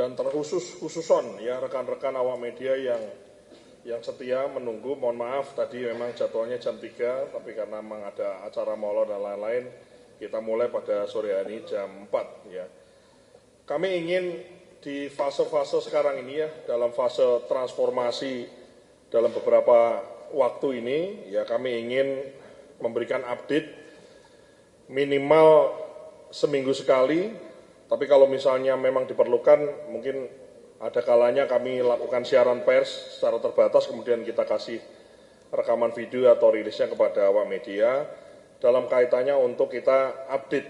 dan terkhususon ya rekan-rekan awak media yang setia menunggu. Mohon maaf tadi memang jadwalnya jam 3, tapi karena memang ada acara maulid dan lain-lain, kita mulai pada sore hari ini jam 4 ya. Kami ingin di fase-fase sekarang ini ya, dalam fase transformasi dalam beberapa waktu ini ya, kami ingin memberikan update minimal seminggu sekali. Tapi kalau misalnya memang diperlukan, mungkin ada kalanya kami lakukan siaran pers secara terbatas, kemudian kita kasih rekaman video atau rilisnya kepada awak media dalam kaitannya untuk kita update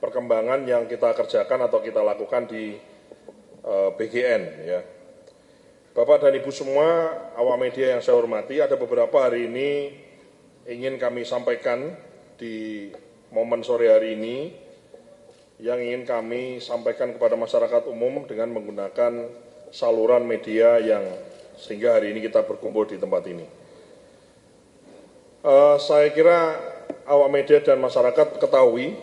perkembangan yang kita kerjakan atau kita lakukan di BGN. Ya. Bapak dan Ibu semua, awak media yang saya hormati, ada beberapa hari ini ingin kami sampaikan di momen sore hari ini, yang ingin kami sampaikan kepada masyarakat umum dengan menggunakan saluran media yang sehingga hari ini kita berkumpul di tempat ini. Saya kira awak media dan masyarakat ketahui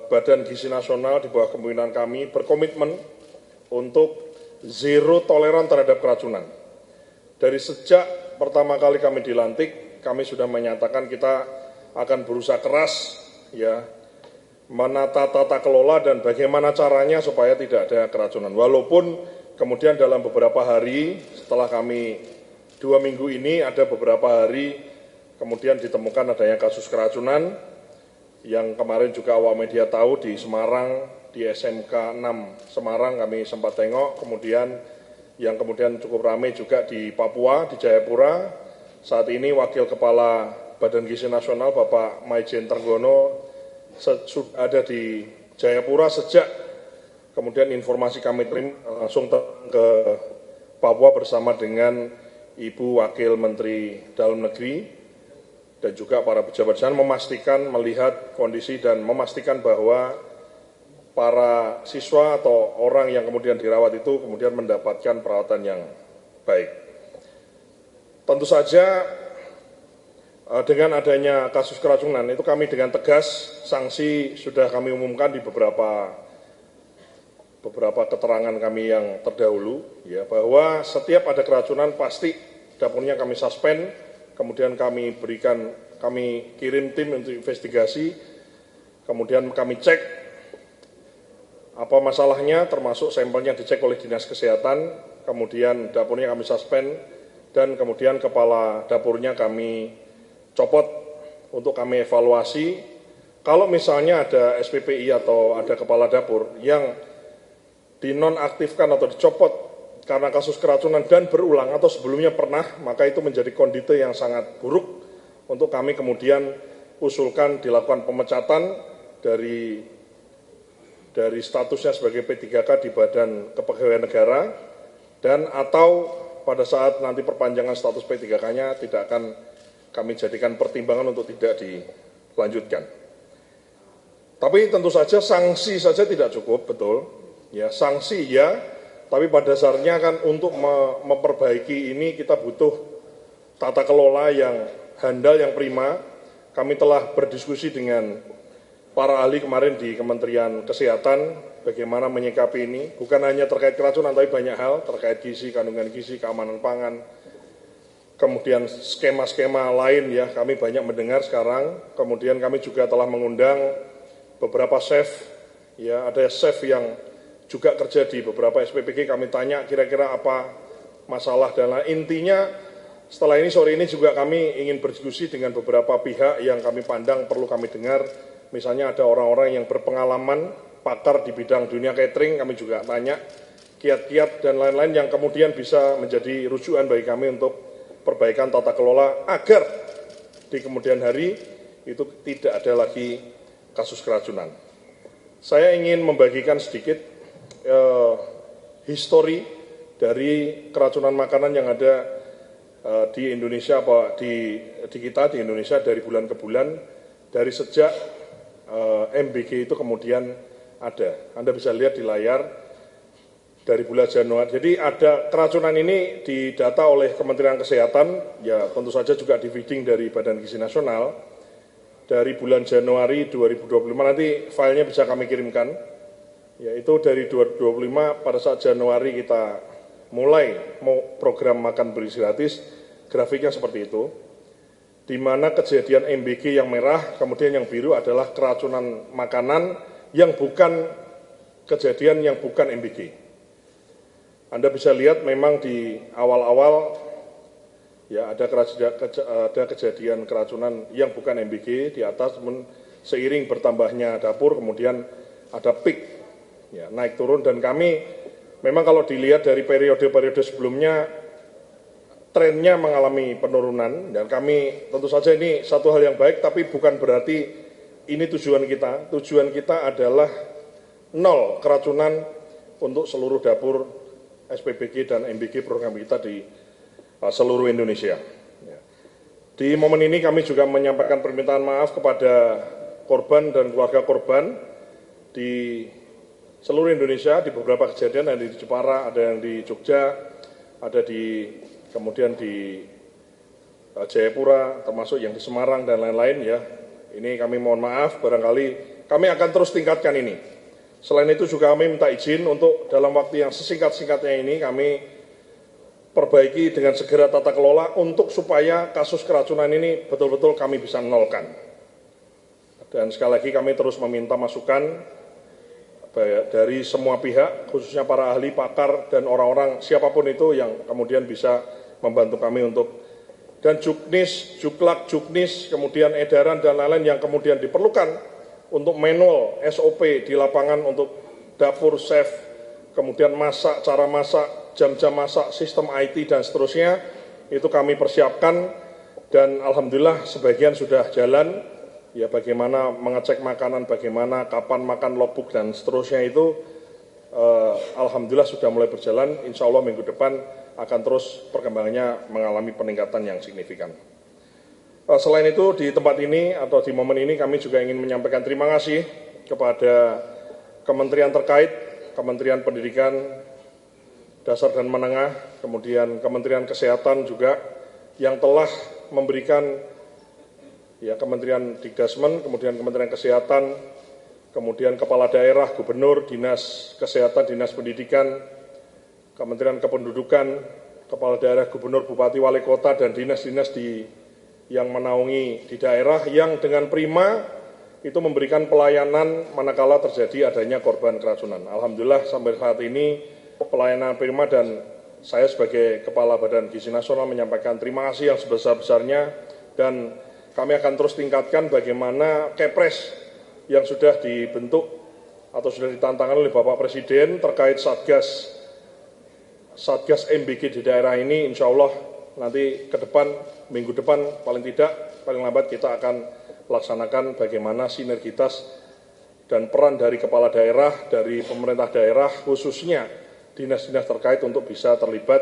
Badan Gizi Nasional di bawah kepemimpinan kami berkomitmen untuk zero toleran terhadap keracunan. Dari sejak pertama kali kami dilantik, kami sudah menyatakan kita akan berusaha keras ya menata tata kelola dan bagaimana caranya supaya tidak ada keracunan. Walaupun kemudian dalam beberapa hari setelah kami 2 minggu ini ada beberapa hari kemudian ditemukan adanya kasus keracunan yang kemarin juga awak media tahu di Semarang, di SMK 6 Semarang kami sempat tengok, kemudian yang kemudian cukup ramai juga di Papua, di Jayapura. Saat ini Wakil Kepala Badan Gizi Nasional Bapak Maijen Trenggono ada di Jayapura sejak kemudian informasi kami terima langsung ke Papua bersama dengan Ibu Wakil Menteri Dalam Negeri dan juga para pejabat di sana memastikan melihat kondisi dan memastikan bahwa para siswa atau orang yang kemudian dirawat itu kemudian mendapatkan perawatan yang baik. Tentu saja dengan adanya kasus keracunan itu kami dengan tegas sanksi sudah kami umumkan di beberapa keterangan kami yang terdahulu ya, bahwa setiap ada keracunan pasti dapurnya kami suspend, kemudian kami kirim tim untuk investigasi, kemudian kami cek apa masalahnya, termasuk sampelnya dicek oleh Dinas Kesehatan, kemudian dapurnya kami suspend dan kemudian kepala dapurnya kami copot untuk kami evaluasi. Kalau misalnya ada SPPI atau ada kepala dapur yang dinonaktifkan atau dicopot karena kasus keracunan dan berulang atau sebelumnya pernah, maka itu menjadi kondite yang sangat buruk untuk kami kemudian usulkan dilakukan pemecatan dari statusnya sebagai P3K di Badan Kepegawaian Negara dan atau pada saat nanti perpanjangan status P3K-nya tidak akan kami jadikan pertimbangan untuk tidak dilanjutkan. Tapi tentu saja sanksi saja tidak cukup, betul. Ya, sanksi ya, tapi pada dasarnya kan untuk memperbaiki ini kita butuh tata kelola yang handal, yang prima. Kami telah berdiskusi dengan para ahli kemarin di Kementerian Kesehatan bagaimana menyikapi ini, bukan hanya terkait keracunan tapi banyak hal terkait gizi, kandungan gizi, keamanan pangan, kemudian skema-skema lain ya, kami banyak mendengar sekarang. Kemudian kami juga telah mengundang beberapa chef, ya ada chef yang juga kerja di beberapa SPPG, kami tanya kira-kira apa masalah dan lain. Intinya setelah ini sore ini juga kami ingin berdiskusi dengan beberapa pihak yang kami pandang perlu kami dengar. Misalnya ada orang-orang yang berpengalaman, pakar di bidang dunia catering, kami juga tanya kiat-kiat dan lain-lain yang kemudian bisa menjadi rujukan bagi kami untuk perbaikan tata kelola agar di kemudian hari itu tidak ada lagi kasus keracunan. Saya ingin membagikan sedikit histori dari keracunan makanan yang ada di Indonesia, di kita di Indonesia dari bulan ke bulan, dari sejak MBG itu kemudian ada. Anda bisa lihat di layar dari bulan Januari. Jadi ada keracunan ini didata oleh Kementerian Kesehatan, ya tentu saja juga di feeding dari Badan Gizi Nasional. Dari bulan Januari 2025 nanti filenya bisa kami kirimkan. yaitu dari 2025 pada saat Januari kita mulai program makan bergizi gratis, grafiknya seperti itu, di mana kejadian MBG yang merah, kemudian yang biru adalah keracunan makanan yang bukan kejadian yang bukan MBG. Anda bisa lihat memang di awal-awal ya ada kejadian keracunan yang bukan MBG di atas, seiring bertambahnya dapur kemudian ada peak, ya, naik turun, dan kami memang kalau dilihat dari periode-periode sebelumnya trennya mengalami penurunan, dan kami tentu saja ini satu hal yang baik, tapi bukan berarti ini tujuan kita. Tujuan kita adalah nol keracunan untuk seluruh dapur SPBG dan MBG program kita di seluruh Indonesia. Di momen ini kami juga menyampaikan permintaan maaf kepada korban dan keluarga korban di seluruh Indonesia, di beberapa kejadian, ada di Jepara, ada yang di Jogja, ada kemudian di Jayapura, termasuk yang di Semarang dan lain-lain ya. Ini kami mohon maaf, barangkali kami akan terus tingkatkan ini. Selain itu juga kami minta izin untuk dalam waktu yang sesingkat-singkatnya ini kami perbaiki dengan segera tata kelola untuk supaya kasus keracunan ini betul-betul kami bisa nolkan. Dan sekali lagi kami terus meminta masukan dari semua pihak, khususnya para ahli, pakar, dan orang-orang siapapun itu yang kemudian bisa membantu kami untuk, dan juknis, juklak, juknis, kemudian edaran dan lain-lain yang kemudian diperlukan untuk manual SOP di lapangan untuk dapur, chef, kemudian masak, cara masak, jam-jam masak, sistem IT, dan seterusnya, itu kami persiapkan, dan alhamdulillah sebagian sudah jalan, ya bagaimana mengecek makanan, bagaimana kapan makan, logbook, dan seterusnya itu, alhamdulillah sudah mulai berjalan, insya Allah minggu depan akan terus perkembangannya mengalami peningkatan yang signifikan. Selain itu di tempat ini atau di momen ini kami juga ingin menyampaikan terima kasih kepada kementerian terkait, Kementerian Pendidikan Dasar dan Menengah, kemudian Kementerian Kesehatan juga yang telah memberikan, ya, Kementerian Dikdasmen, kemudian Kementerian Kesehatan, kemudian Kepala Daerah, Gubernur, Dinas Kesehatan, Dinas Pendidikan, Kementerian Kependudukan, Kepala Daerah, Gubernur, Bupati, Wali Kota, dan dinas-dinas yang menaungi di daerah yang dengan prima itu memberikan pelayanan manakala terjadi adanya korban keracunan. Alhamdulillah sampai saat ini pelayanan prima, dan saya sebagai Kepala Badan Gizi Nasional menyampaikan terima kasih yang sebesar-besarnya, dan kami akan terus tingkatkan bagaimana Kepres yang sudah dibentuk atau sudah ditantangkan oleh Bapak Presiden terkait Satgas MBG di daerah ini, insya Allah nanti ke depan, minggu depan paling lambat kita akan laksanakan bagaimana sinergitas dan peran dari kepala daerah, dari pemerintah daerah, khususnya dinas-dinas terkait untuk bisa terlibat,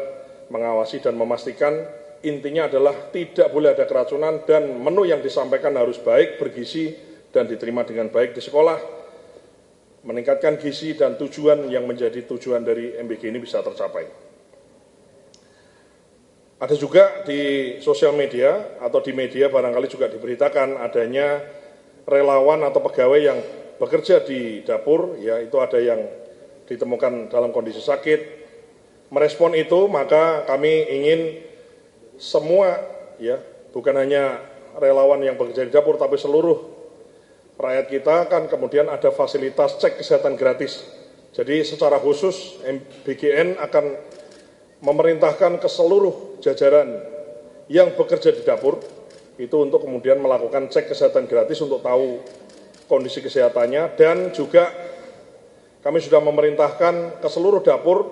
mengawasi dan memastikan intinya adalah tidak boleh ada keracunan dan menu yang disampaikan harus baik, bergizi, dan diterima dengan baik di sekolah, meningkatkan gizi dan tujuan yang menjadi tujuan dari MBG ini bisa tercapai. Ada juga di sosial media atau di media barangkali juga diberitakan adanya relawan atau pegawai yang bekerja di dapur, ya itu ada yang ditemukan dalam kondisi sakit. Merespon itu maka kami ingin semua, ya bukan hanya relawan yang bekerja di dapur, tapi seluruh rakyat kita kan kemudian ada fasilitas cek kesehatan gratis. Jadi secara khusus BGN akan memerintahkan ke seluruh jajaran yang bekerja di dapur itu untuk kemudian melakukan cek kesehatan gratis untuk tahu kondisi kesehatannya, dan juga kami sudah memerintahkan ke seluruh dapur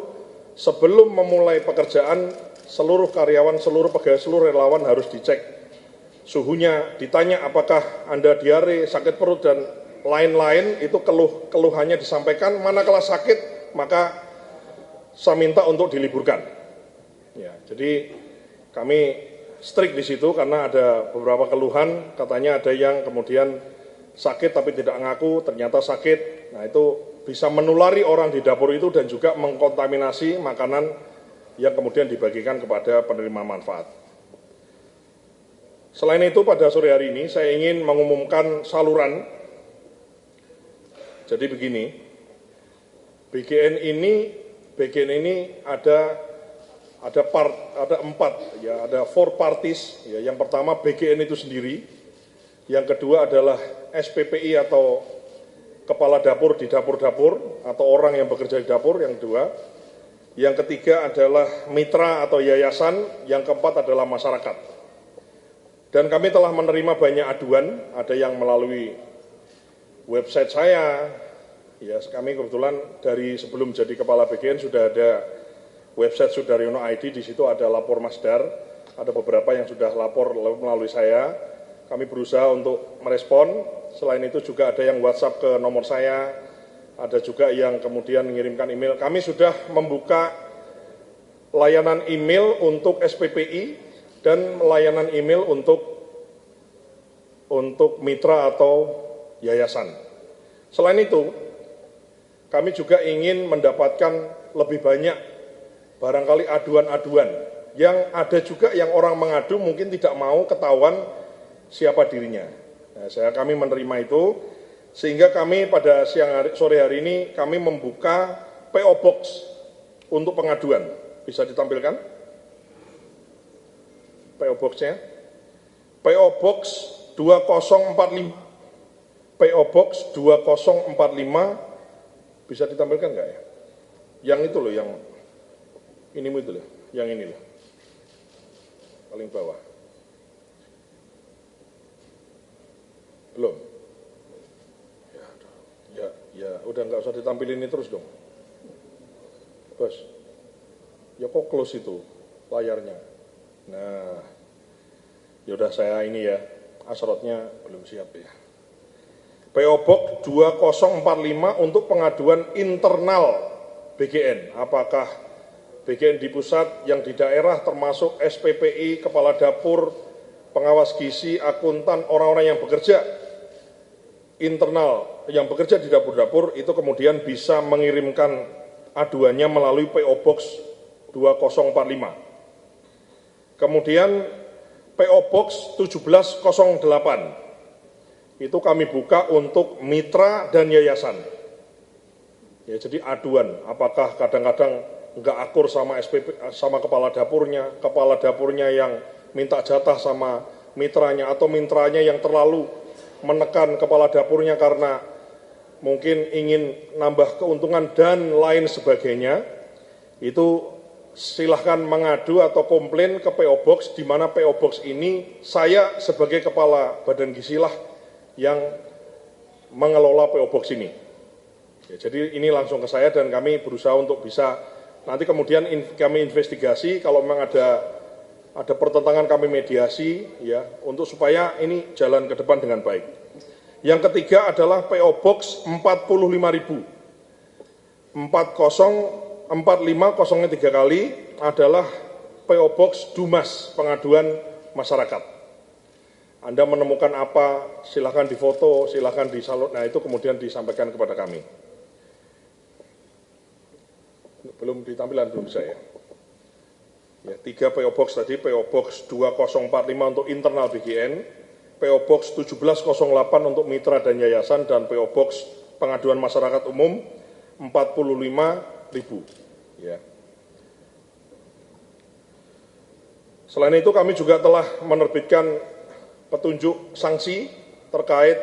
sebelum memulai pekerjaan seluruh karyawan, seluruh pegawai, seluruh relawan harus dicek suhunya, ditanya apakah Anda diare, sakit perut, dan lain-lain, itu keluhannya disampaikan, manakala sakit maka saya minta untuk diliburkan. Ya, jadi kami strict di situ karena ada beberapa keluhan, katanya ada yang kemudian sakit tapi tidak ngaku, ternyata sakit. Nah itu bisa menulari orang di dapur itu dan juga mengkontaminasi makanan yang kemudian dibagikan kepada penerima manfaat. Selain itu pada sore hari ini saya ingin mengumumkan saluran. Jadi begini, BGN ini ada empat, ya, ada 4 parties. Ya, yang pertama BGN itu sendiri, yang kedua adalah SPPI atau kepala dapur di dapur-dapur atau orang yang bekerja di dapur, yang kedua. Yang ketiga adalah mitra atau yayasan, yang keempat adalah masyarakat. Dan kami telah menerima banyak aduan, ada yang melalui website saya, ya kami kebetulan dari sebelum jadi kepala BGN sudah ada website Sudaryono ID, di situ ada lapor Masdar, ada beberapa yang sudah lapor melalui saya, kami berusaha untuk merespon, selain itu juga ada yang WhatsApp ke nomor saya, ada juga yang kemudian mengirimkan email. Kami sudah membuka layanan email untuk SPPI dan layanan email untuk mitra atau yayasan. Selain itu, kami juga ingin mendapatkan lebih banyak barangkali aduan-aduan yang ada juga yang orang mengadu mungkin tidak mau ketahuan siapa dirinya. Nah, kami menerima itu, sehingga kami pada sore hari ini kami membuka PO Box untuk pengaduan. Bisa ditampilkan PO Box-nya? PO Box 2045. PO Box 2045 bisa ditampilkan nggak ya? Yang itu loh, yang ini itu loh, yang ini loh, paling bawah. Belum? Ya, udah nggak usah ditampilin ini terus dong. Bos, ya kok close itu layarnya. Nah, yaudah saya ini ya, asrotnya belum siap ya. PO Box 2045 untuk pengaduan internal BGN. Apakah BGN di pusat, yang di daerah termasuk SPPI, kepala dapur, pengawas gizi, akuntan, orang-orang yang bekerja internal, yang bekerja di dapur-dapur, itu kemudian bisa mengirimkan aduannya melalui PO Box 2045. Kemudian PO Box 1708, itu kami buka untuk mitra dan yayasan. Ya, jadi aduan, apakah kadang-kadang nggak akur sama SPP, sama kepala dapurnya yang minta jatah sama mitranya, atau mitranya yang terlalu menekan kepala dapurnya karena mungkin ingin nambah keuntungan dan lain sebagainya, itu silahkan mengadu atau komplain ke PO Box, di mana PO Box ini saya sebagai kepala badan gizi lah yang mengelola PO Box ini. Ya, jadi ini langsung ke saya dan kami berusaha untuk bisa nanti kemudian kami investigasi, kalau memang ada pertentangan kami mediasi ya, untuk supaya ini jalan ke depan dengan baik. Yang ketiga adalah PO Box 45.000. 4045 3 kali adalah PO Box Dumas, pengaduan masyarakat. Anda menemukan apa, silakan difoto, silakan disalur, nah itu kemudian disampaikan kepada kami. Belum ditampilan, belum bisa ya. Ya, 3 PO Box tadi, PO Box 2045 untuk internal BGN, PO Box 1708 untuk mitra dan yayasan, dan PO Box pengaduan masyarakat umum 45.000. Ya. Selain itu kami juga telah menerbitkan petunjuk sanksi terkait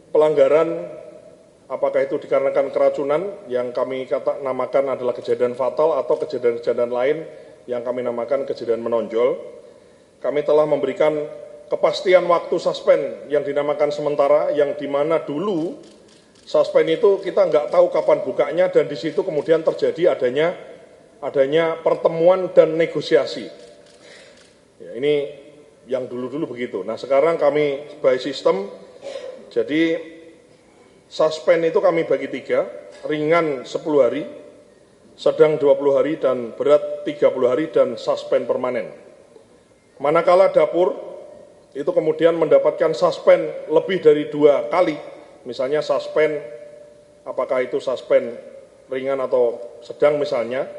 pelanggaran, apakah itu dikarenakan keracunan yang kami namakan adalah kejadian fatal atau kejadian-kejadian lain yang kami namakan kejadian menonjol. Kami telah memberikan kepastian waktu suspend yang dinamakan sementara, yang dimana dulu suspend itu kita nggak tahu kapan bukanya, dan di situ kemudian terjadi adanya pertemuan dan negosiasi. Ya, ini yang dulu-dulu begitu. Nah, sekarang kami by sistem, jadi suspend itu kami bagi 3, ringan 10 hari, sedang 20 hari, dan berat 30 hari, dan suspend permanen. Manakala dapur itu kemudian mendapatkan suspend lebih dari 2 kali, misalnya suspend, apakah itu suspend ringan atau sedang misalnya,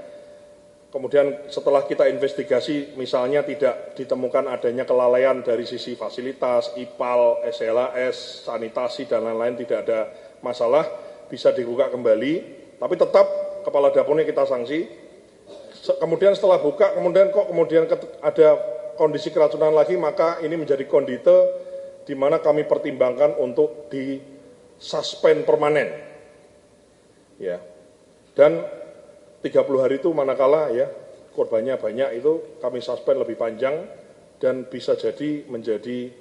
kemudian setelah kita investigasi misalnya tidak ditemukan adanya kelalaian dari sisi fasilitas, IPAL, SLAS, sanitasi, dan lain-lain, tidak ada masalah, bisa dibuka kembali. Tapi tetap kepala dapurnya kita sanksi. Kemudian setelah buka, kemudian ada kondisi keracunan lagi, maka ini menjadi kondite di mana kami pertimbangkan untuk disuspend permanen. Ya. Dan 30 hari itu manakala ya korbannya banyak itu kami suspend lebih panjang dan bisa jadi menjadi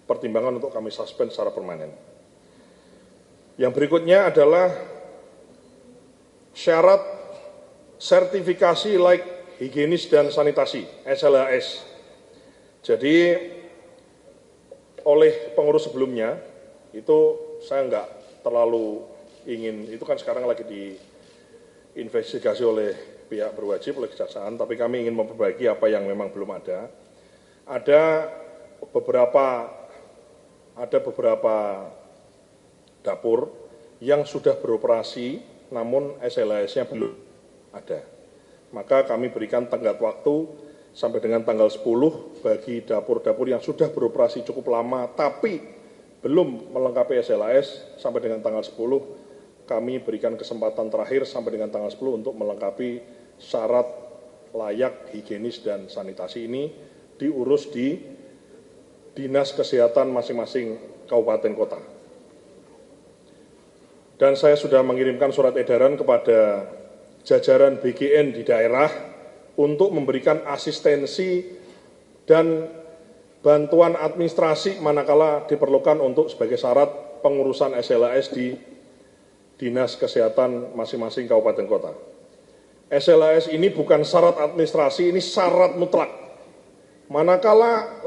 pertimbangan untuk kami suspend secara permanen. Yang berikutnya adalah syarat sertifikasi layak higienis dan sanitasi (SLHS). Jadi oleh pengurus sebelumnya itu saya enggak terlalu ingin, itu kan sekarang lagi diinvestigasi oleh pihak berwajib oleh kejaksaan, tapi kami ingin memperbaiki apa yang memang belum ada. Ada beberapa dapur yang sudah beroperasi namun SLHS-nya belum ada. Maka kami berikan tenggat waktu sampai dengan tanggal 10 bagi dapur-dapur yang sudah beroperasi cukup lama tapi belum melengkapi SLHS sampai dengan tanggal 10 kami berikan kesempatan terakhir sampai dengan tanggal 10 untuk melengkapi syarat layak higienis dan sanitasi ini diurus di Dinas Kesehatan masing-masing kabupaten kota. Dan saya sudah mengirimkan surat edaran kepada jajaran BGN di daerah untuk memberikan asistensi dan bantuan administrasi manakala diperlukan untuk sebagai syarat pengurusan SLHS di Dinas Kesehatan masing-masing kabupaten kota. SLHS ini bukan syarat administrasi, ini syarat mutlak. Manakala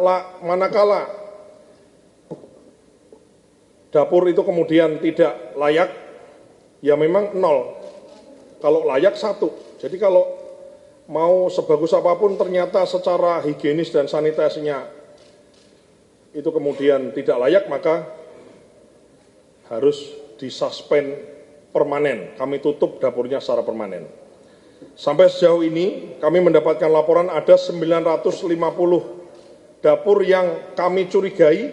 dapur itu kemudian tidak layak, ya memang 0. Kalau layak 1. Jadi kalau mau sebagus apapun ternyata secara higienis dan sanitasinya itu kemudian tidak layak, maka harus disuspend permanen. Kami tutup dapurnya secara permanen. Sampai sejauh ini kami mendapatkan laporan ada 950 dapur yang kami curigai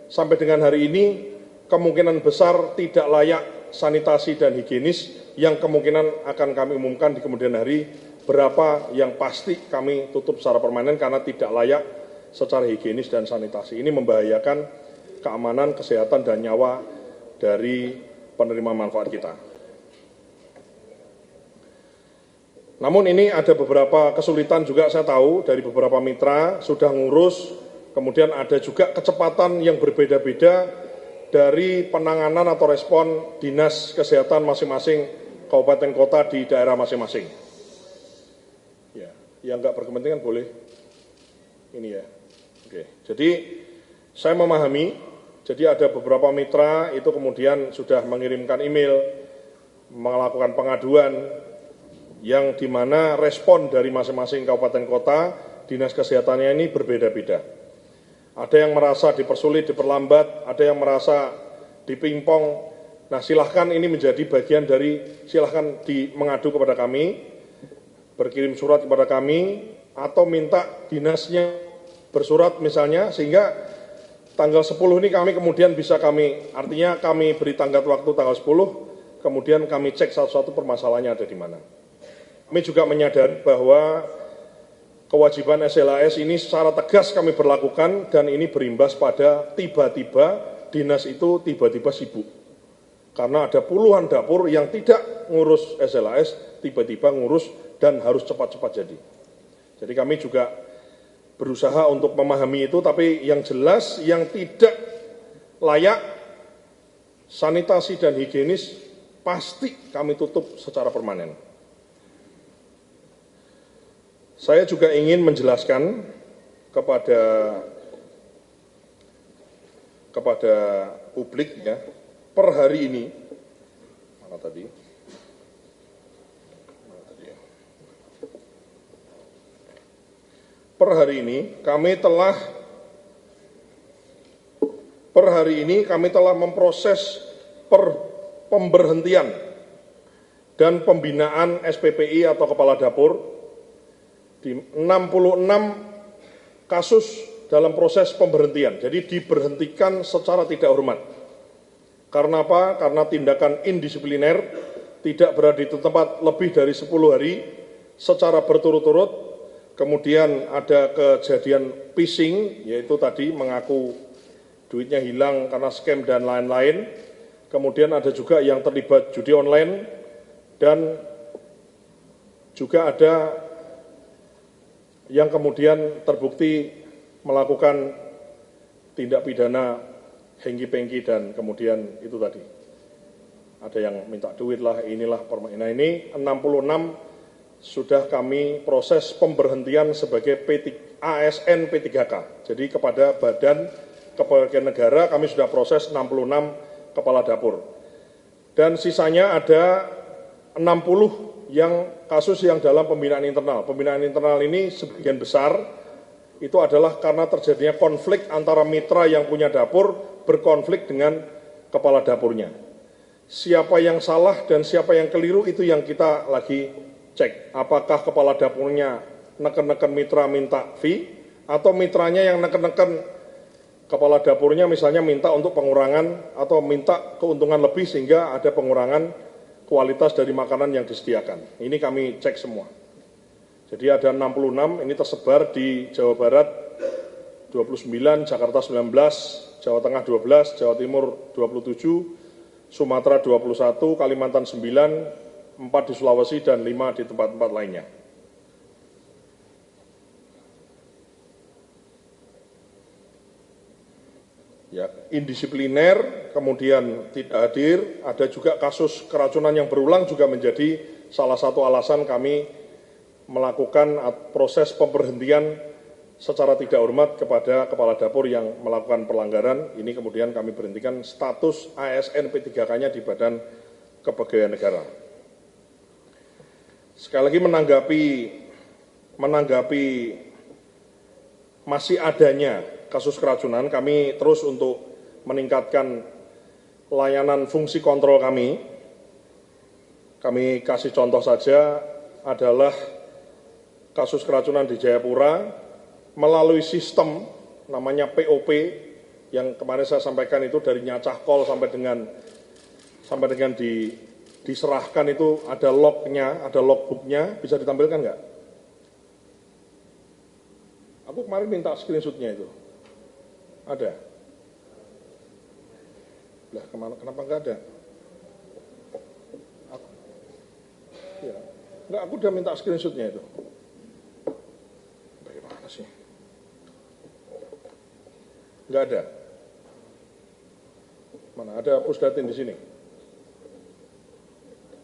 sampai dengan hari ini kemungkinan besar tidak layak sanitasi dan higienis, yang kemungkinan akan kami umumkan di kemudian hari berapa yang pasti kami tutup secara permanen karena tidak layak secara higienis dan sanitasi. Ini membahayakan keamanan, kesehatan, dan nyawa dari penerima manfaat kita. Namun ini ada beberapa kesulitan juga saya tahu dari beberapa mitra sudah ngurus, kemudian ada juga kecepatan yang berbeda-beda dari penanganan atau respon Dinas Kesehatan masing-masing kabupaten kota di daerah masing-masing. Ya, yang enggak berkepentingan boleh. Ini ya. Oke. Jadi saya memahami, jadi ada beberapa mitra itu kemudian sudah mengirimkan email, melakukan pengaduan, yang dimana respon dari masing-masing kabupaten kota, dinas kesehatannya ini berbeda-beda. Ada yang merasa dipersulit, diperlambat, ada yang merasa dipingpong. Nah, silahkan ini menjadi bagian dari, silahkan mengadu kepada kami, berkirim surat kepada kami, atau minta dinasnya bersurat misalnya, sehingga tanggal 10 ini kami kemudian bisa artinya kami beri tanggal waktu tanggal 10, kemudian kami cek satu-satu permasalahannya ada di mana. Kami juga menyadari bahwa kewajiban SLHS ini secara tegas kami berlakukan dan ini berimbas pada tiba-tiba dinas itu tiba-tiba sibuk. Karena ada puluhan dapur yang tidak ngurus SLHS, tiba-tiba ngurus dan harus cepat-cepat jadi. Jadi kami juga berusaha untuk memahami itu, tapi yang jelas yang tidak layak sanitasi dan higienis pasti kami tutup secara permanen. Saya juga ingin menjelaskan kepada publik ya, per hari ini, per hari ini kami telah memproses pemberhentian dan pembinaan SPPI atau kepala dapur di 66 kasus dalam proses pemberhentian. Jadi diberhentikan secara tidak hormat. Karena apa? Karena tindakan indisipliner tidak berada di tempat lebih dari 10 hari secara berturut-turut, kemudian ada kejadian phishing, yaitu tadi mengaku duitnya hilang karena scam dan lain-lain, kemudian ada juga yang terlibat judi online, dan juga ada yang kemudian terbukti melakukan tindak pidana hengki-pengki dan kemudian itu tadi. Ada yang minta duit lah, inilah permainan. Nah, ini 66 sudah kami proses pemberhentian sebagai ASN P3K. Jadi kepada Badan Kepegawaian Negara kami sudah proses 66 kepala dapur. Dan sisanya ada 60 yang kasus yang dalam pembinaan internal. Pembinaan internal ini sebagian besar itu adalah karena terjadinya konflik antara mitra yang punya dapur berkonflik dengan kepala dapurnya. Siapa yang salah dan siapa yang keliru itu yang kita lagi cek. Apakah kepala dapurnya neken-neken mitra minta fee, atau mitranya yang neken-neken kepala dapurnya misalnya minta untuk pengurangan atau minta keuntungan lebih sehingga ada pengurangan kualitas dari makanan yang disediakan. Ini kami cek semua. Jadi ada 66, ini tersebar di Jawa Barat 29, Jakarta 19, Jawa Tengah 12, Jawa Timur 27, Sumatera 21, Kalimantan 9, 4 di Sulawesi, dan 5 di tempat-tempat lainnya. Ya, indisipliner, kemudian tidak hadir, ada juga kasus keracunan yang berulang juga menjadi salah satu alasan kami melakukan proses pemberhentian secara tidak hormat kepada kepala dapur yang melakukan pelanggaran. Ini kemudian kami berhentikan status ASN P3K-nya di Badan Kepegawaian Negara. Sekali lagi menanggapi masih adanya kasus keracunan, kami terus untuk meningkatkan layanan fungsi kontrol kami. Kami kasih contoh saja adalah kasus keracunan di Jayapura melalui sistem namanya POP yang kemarin saya sampaikan itu dari nyacah call sampai dengan diserahkan itu ada lognya, ada logbooknya, bisa ditampilkan nggak? Aku kemarin minta screenshotnya itu. Ada? Lah, kenapa nggak ada? Ya, nggak, aku udah minta screenshotnya itu. Bagaimana sih? Nggak ada. Mana ada pusdatin di sini?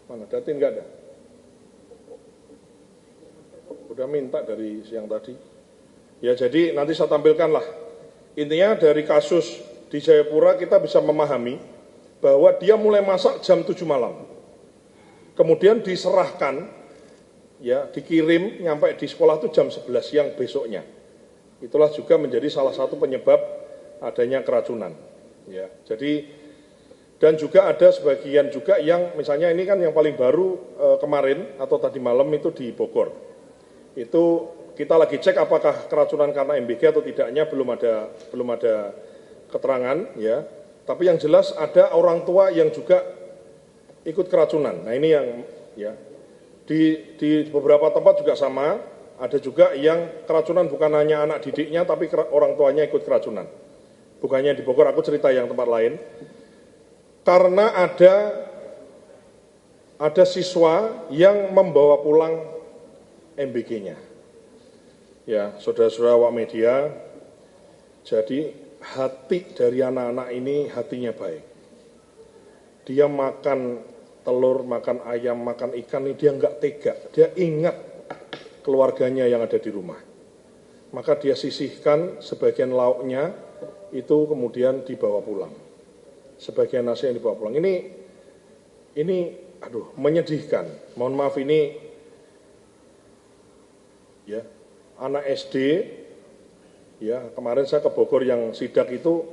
Mana datin nggak ada? Udah minta dari siang tadi. Ya, jadi nanti saya tampilkan lah. Intinya dari kasus di Jayapura kita bisa memahami bahwa dia mulai masak jam 7 malam. Kemudian diserahkan, ya, dikirim nyampe di sekolah itu jam 11 siang besoknya. Itulah juga menjadi salah satu penyebab adanya keracunan. Ya, jadi dan juga ada sebagian juga yang misalnya ini kan yang paling baru kemarin atau tadi malam itu di Bogor. Itu kita lagi cek apakah keracunan karena MBG atau tidaknya, belum ada keterangan, ya. Tapi yang jelas ada orang tua yang juga ikut keracunan. Nah, ini yang, ya, di beberapa tempat juga sama. Ada juga yang keracunan bukan hanya anak didiknya, tapi orang tuanya ikut keracunan. Bukannya di Bogor, aku cerita yang tempat lain. Karena ada siswa yang membawa pulang MBG-nya. Ya, saudara-saudara awak media, jadi hati dari anak-anak ini hatinya baik. Dia makan telur, makan ayam, makan ikan, ini dia nggak tega. Dia ingat keluarganya yang ada di rumah. Maka dia sisihkan sebagian lauknya, itu kemudian dibawa pulang. Sebagian nasi yang dibawa pulang. Ini aduh, menyedihkan. Mohon maaf, ini, ya, anak SD, ya, kemarin saya ke Bogor yang sidak itu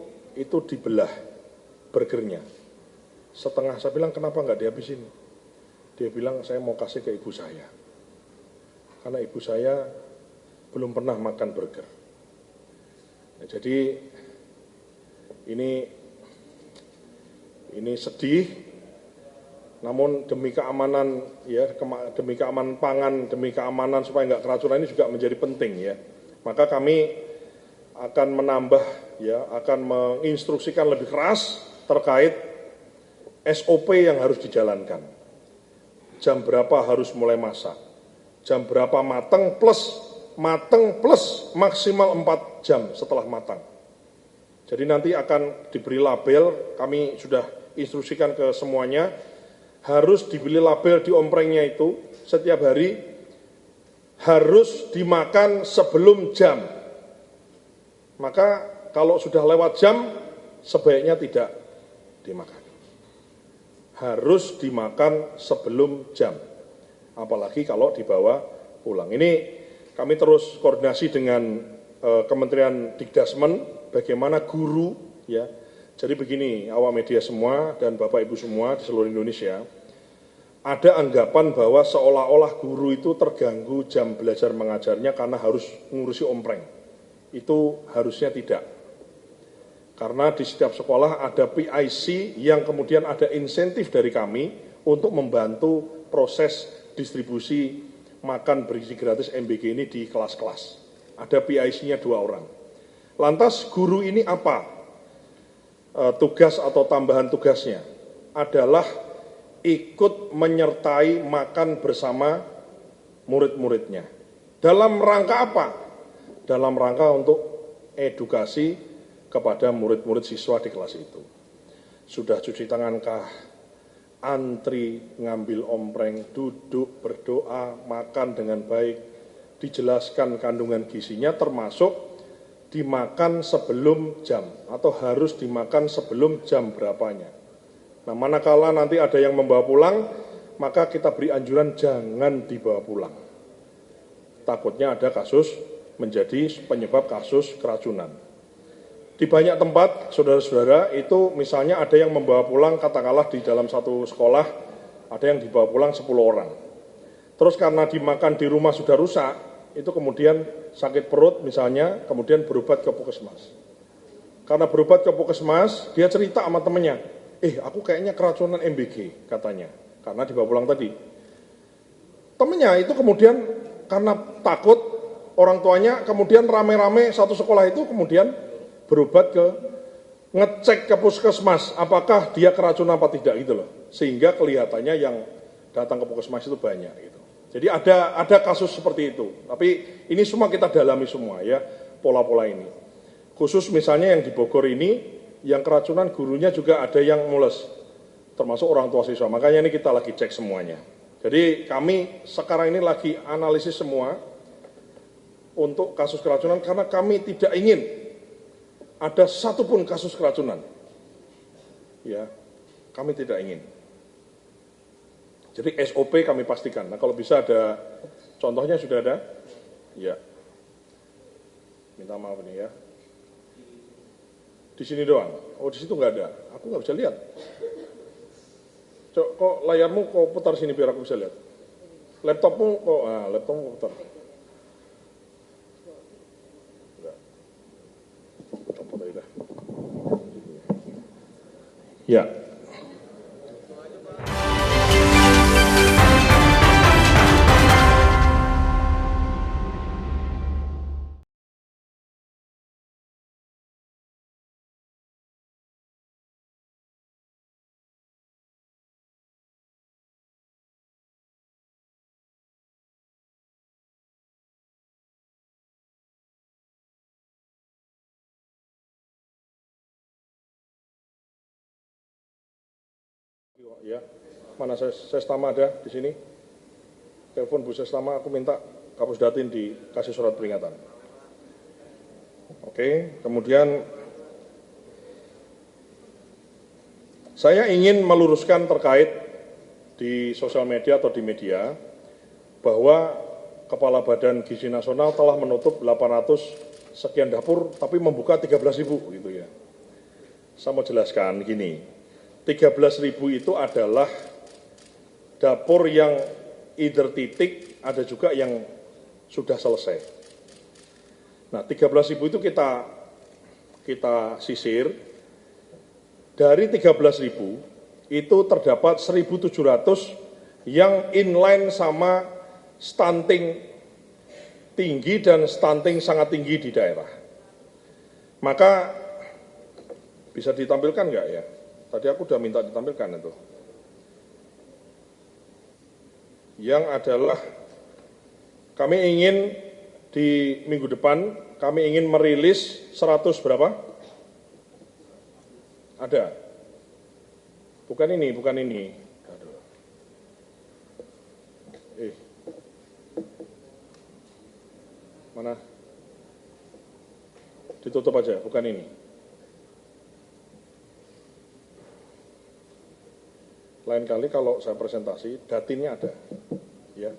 dibelah burgernya. Setengah, saya bilang kenapa nggak dihabisin? Dia bilang saya mau kasih ke ibu saya. Karena ibu saya belum pernah makan burger. Nah, jadi ini sedih. Namun demi keamanan ya, demi keamanan pangan, demi keamanan supaya nggak keracunan ini juga menjadi penting ya. Maka kami akan menambah ya, akan menginstruksikan lebih keras terkait SOP yang harus dijalankan. Jam berapa harus mulai masak, jam berapa matang plus maksimal 4 jam setelah matang. Jadi nanti akan diberi label, kami sudah instruksikan ke semuanya, harus dibeli label di omprengnya itu setiap hari harus dimakan sebelum jam. Maka kalau sudah lewat jam sebaiknya tidak dimakan. Harus dimakan sebelum jam. Apalagi kalau dibawa pulang. Ini kami terus koordinasi dengan Kementerian Dikdasmen bagaimana guru ya. Jadi begini, awak media semua dan Bapak Ibu semua di seluruh Indonesia, ada anggapan bahwa seolah-olah guru itu terganggu jam belajar mengajarnya karena harus ngurusi ompreng. Itu harusnya tidak. Karena di setiap sekolah ada PIC yang kemudian ada insentif dari kami untuk membantu proses distribusi makan bergizi gratis MBG ini di kelas-kelas. Ada PIC-nya 2 orang. Lantas guru ini apa? Tugas atau tambahan tugasnya adalah ikut menyertai makan bersama murid-muridnya. Dalam rangka apa? Dalam rangka untuk edukasi kepada murid-murid siswa di kelas itu. Sudah cuci tangankah? Antri, ngambil ompreng, duduk, berdoa, makan dengan baik, dijelaskan kandungan gizinya termasuk dimakan sebelum jam atau harus dimakan sebelum jam berapanya. Nah, manakala nanti ada yang membawa pulang, maka kita beri anjuran jangan dibawa pulang. Takutnya ada kasus menjadi penyebab kasus keracunan. Di banyak tempat, saudara-saudara, itu misalnya ada yang membawa pulang, katakanlah di dalam satu sekolah, ada yang dibawa pulang 10 orang. Terus karena dimakan di rumah sudah rusak, itu kemudian sakit perut misalnya, kemudian berobat ke puskesmas. Karena berobat ke puskesmas, dia cerita sama temennya, aku kayaknya keracunan MBG, katanya, karena dibawa pulang tadi. Temennya itu kemudian karena takut, orang tuanya kemudian rame-rame satu sekolah itu kemudian berobat ngecek ke puskesmas, apakah dia keracunan apa tidak gitu loh. Sehingga kelihatannya yang datang ke puskesmas itu banyak gitu. Jadi ada kasus seperti itu, tapi ini semua kita dalami semua ya, pola-pola ini. Khusus misalnya yang di Bogor ini, yang keracunan gurunya juga ada yang mules, termasuk orang tua siswa, makanya ini kita lagi cek semuanya. Jadi kami sekarang ini lagi analisis semua untuk kasus keracunan, karena kami tidak ingin ada satupun kasus keracunan. Ya, kami tidak ingin. Jadi SOP kami pastikan. Nah, kalau bisa ada contohnya sudah ada? Ya. Minta maaf nih ya. Di sini doang. Oh, di situ nggak ada. Aku nggak bisa lihat. Kok layarmu kok putar sini biar aku bisa lihat. Laptopmu kok, laptopmu putar. Enggak. Copot aja dah. Ya. Ya, mana Sestama ada di sini? Telepon Bu Sestama, aku minta Kapus Datin dikasih surat peringatan. Oke, kemudian saya ingin meluruskan terkait di sosial media atau di media bahwa Kepala Badan Gizi Nasional telah menutup 800 sekian dapur, tapi membuka 13.000 gitu ya. Saya mau jelaskan gini. 13.000 itu adalah dapur yang either titik, ada juga yang sudah selesai. Nah, 13.000 itu kita sisir, dari 13.000 itu terdapat 1.700 yang inline sama stunting tinggi dan stunting sangat tinggi di daerah. Maka bisa ditampilkan nggak ya? Tadi aku udah minta ditampilkan itu. Yang adalah kami ingin di minggu depan, kami ingin merilis 100 berapa? Ada. Bukan ini, bukan ini. Aduh. Mana? Ditutup aja, bukan ini. Lain kali kalau saya presentasi, datinnya ada. Ya.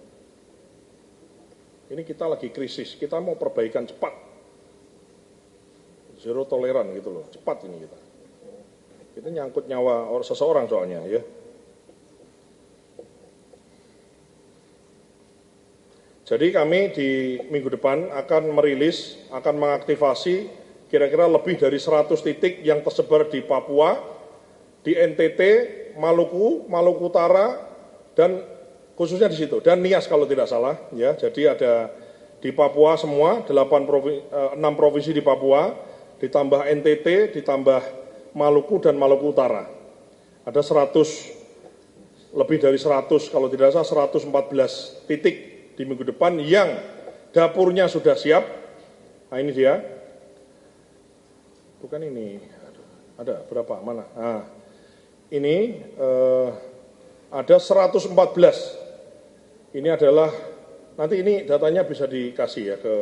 Ini kita lagi krisis, kita mau perbaikan cepat. Zero toleran gitu loh, cepat ini kita. Itu nyangkut nyawa seseorang soalnya ya. Jadi kami di minggu depan akan merilis, akan mengaktifasi kira-kira lebih dari 100 titik yang tersebar di Papua, di NTT, Maluku, Maluku Utara, dan khususnya di situ, dan Nias kalau tidak salah, ya. Jadi ada di Papua semua, 6 provinsi di Papua, ditambah NTT, ditambah Maluku dan Maluku Utara. Ada 100, lebih dari 100, kalau tidak salah 114 titik di minggu depan yang dapurnya sudah siap. Nah ini dia. Bukan ini. Ada berapa? Mana? Nah, ini ada 114. Ini adalah, nanti ini datanya bisa dikasih ya ke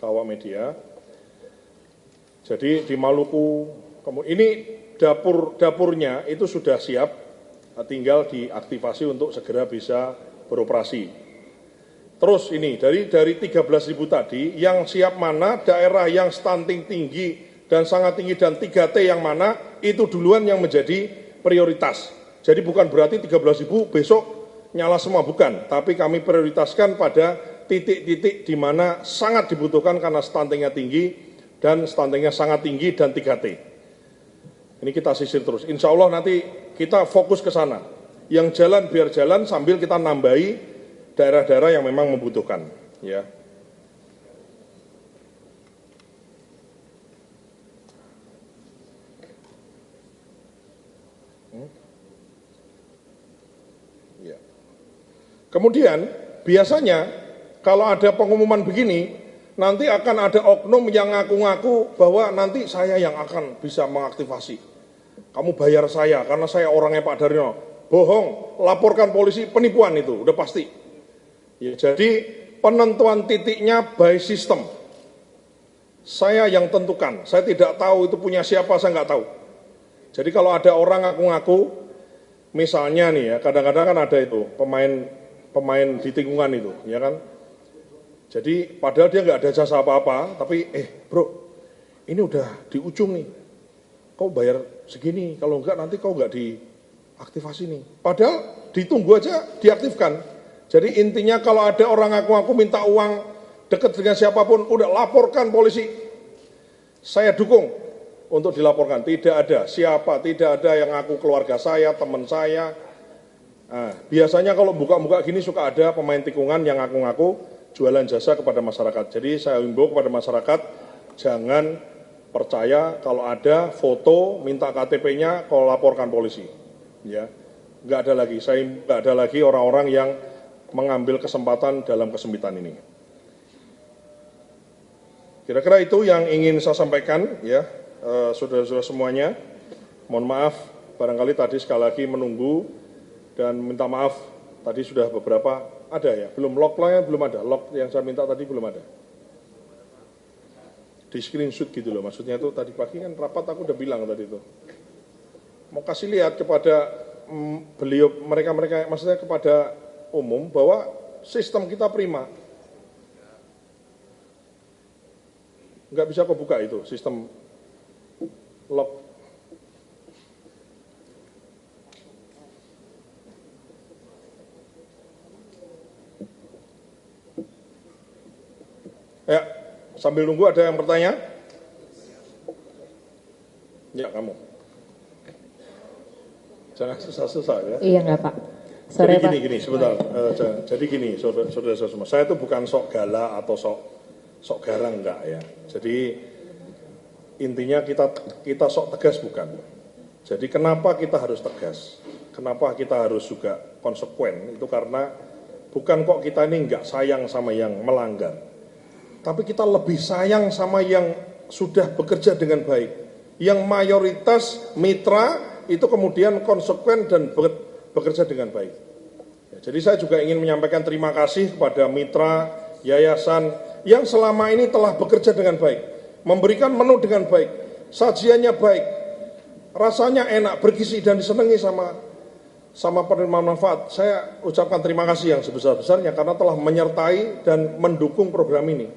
awak media. Jadi di Maluku, ini dapurnya itu sudah siap, tinggal diaktifasi untuk segera bisa beroperasi. Terus ini, dari 13.000 tadi, yang siap mana, daerah yang stunting tinggi dan sangat tinggi dan 3T yang mana, itu duluan yang menjadi prioritas. Jadi bukan berarti 13.000 besok nyala semua, bukan. Tapi kami prioritaskan pada titik-titik di mana sangat dibutuhkan karena stuntingnya tinggi dan stuntingnya sangat tinggi dan 3T. Ini kita sisir terus. Insya Allah nanti kita fokus ke sana. Yang jalan biar jalan sambil kita nambahi daerah-daerah yang memang membutuhkan, ya. Ya. Kemudian biasanya kalau ada pengumuman begini, nanti akan ada oknum yang ngaku-ngaku bahwa nanti saya yang akan bisa mengaktifasi. Kamu bayar saya karena saya orangnya Pak Daryono. Bohong, laporkan polisi, penipuan itu, udah pasti. Ya, jadi penentuan titiknya by system. Saya yang tentukan, saya tidak tahu itu punya siapa, saya nggak tahu. Jadi kalau ada orang ngaku-ngaku, misalnya nih ya, kadang-kadang kan ada itu, pemain di tikungan itu, ya kan. Jadi padahal dia nggak ada jasa apa-apa, tapi bro, ini udah di ujung nih, kau bayar segini, kalau enggak nanti kau nggak diaktifasi nih. Padahal ditunggu aja diaktifkan. Jadi intinya kalau ada orang ngaku-ngaku minta uang dekat dengan siapapun, udah laporkan polisi. Saya dukung untuk dilaporkan. Tidak ada siapa, tidak ada yang ngaku keluarga saya, teman saya. Nah, biasanya kalau buka-buka gini suka ada pemain tikungan yang ngaku-ngaku jualan jasa kepada masyarakat. Jadi saya himbau kepada masyarakat, jangan percaya kalau ada foto, minta KTP-nya, kalau laporkan polisi. Ya, nggak ada lagi. Saya nggak ada lagi orang-orang yang mengambil kesempatan dalam kesempitan ini. Kira-kira itu yang ingin saya sampaikan, ya, saudara-saudara semuanya. Mohon maaf, barangkali tadi sekali lagi menunggu dan minta maaf. Tadi sudah beberapa ada ya, belum log-nya belum ada, log yang saya minta tadi belum ada. Di screenshot gitu loh, maksudnya itu tadi pagi kan rapat aku udah bilang tadi itu. Mau kasih lihat kepada beliau, mereka maksudnya kepada umum bahwa sistem kita prima. Nggak bisa kok buka itu sistem log. Ya, sambil nunggu ada yang bertanya? Ya, kamu. Jangan susah-susah ya. Iya nggak Pak? Sore, Jadi gini, sebentar. Jadi gini, saudara semua. Saya itu bukan sok galak atau sok garang, enggak ya. Jadi intinya kita sok tegas bukan. Jadi kenapa kita harus tegas? Kenapa kita harus juga konsekuen? Itu karena bukan kok kita ini enggak sayang sama yang melanggar. Tapi kita lebih sayang sama yang sudah bekerja dengan baik. Yang mayoritas mitra itu kemudian konsekuen dan bekerja dengan baik. Ya, jadi saya juga ingin menyampaikan terima kasih kepada mitra, yayasan yang selama ini telah bekerja dengan baik. Memberikan menu dengan baik, sajiannya baik, rasanya enak, bergizi dan disenangi sama penerima manfaat. Saya ucapkan terima kasih yang sebesar-besarnya karena telah menyertai dan mendukung program ini.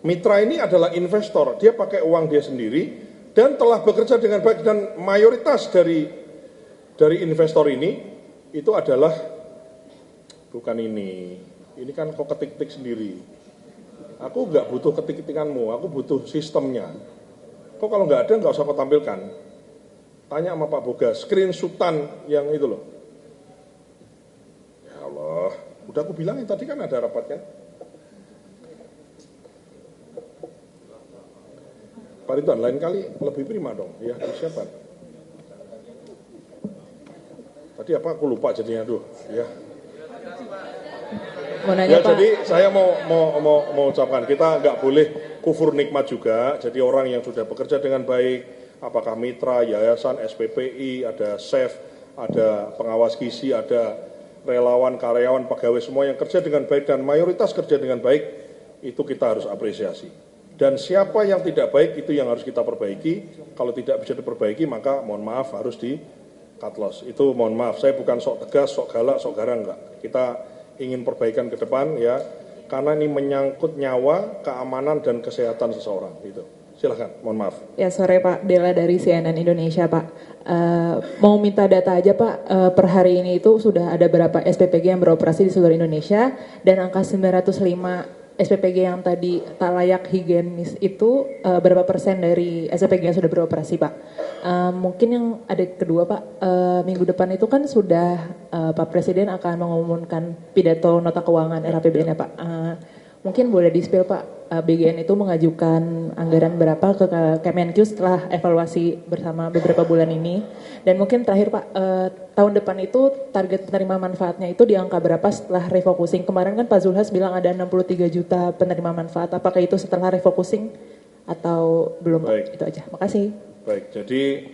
Mitra ini adalah investor, dia pakai uang dia sendiri dan telah bekerja dengan baik, dan mayoritas dari investor ini itu adalah bukan ini kan kok ketik-ketik sendiri. Aku nggak butuh ketik-ketikanmu, aku butuh sistemnya. Kok kalau nggak ada nggak usah kau tampilkan. Tanya sama Pak Boga, screenshotan yang itu loh. Ya Allah, udah aku bilangin tadi kan ada rapat kan. Pak Ridwan, lain kali lebih prima dong, ya persiapan. Tadi apa aku lupa jadinya, aduh, ya. Ya, jadi saya mau ucapkan, kita nggak boleh kufur nikmat juga. Jadi orang yang sudah bekerja dengan baik, apakah mitra, yayasan, SPPI, ada chef, ada pengawas gizi, ada relawan, karyawan, pegawai, semua yang kerja dengan baik dan mayoritas kerja dengan baik, itu kita harus apresiasi. Dan siapa yang tidak baik itu yang harus kita perbaiki. Kalau tidak bisa diperbaiki maka mohon maaf harus di cut loss. Itu mohon maaf, saya bukan sok tegas, sok galak, sok garang, enggak. Kita ingin perbaikan ke depan ya, karena ini menyangkut nyawa, keamanan dan kesehatan seseorang. Gitu. Silahkan, mohon maaf. Ya, sore Pak, Dela dari CNN Indonesia Pak. Mau minta data aja Pak, per hari ini itu sudah ada berapa SPPG yang beroperasi di seluruh Indonesia, dan angka 905 SPPG yang tadi tak layak higienis itu berapa persen dari SPPG yang sudah beroperasi Pak? Mungkin yang ada kedua Pak, minggu depan itu kan sudah Pak Presiden akan mengumumkan pidato nota keuangan RAPBN ya Pak. Mungkin boleh di-spill Pak, BGN itu mengajukan anggaran berapa ke Kemenkyu setelah evaluasi bersama beberapa bulan ini. Dan mungkin terakhir Pak, tahun depan itu target penerima manfaatnya itu di angka berapa setelah refocusing? Kemarin kan Pak Zulhas bilang ada 63 juta penerima manfaat, apakah itu setelah refocusing atau belum? Baik. Itu aja, makasih. Baik, jadi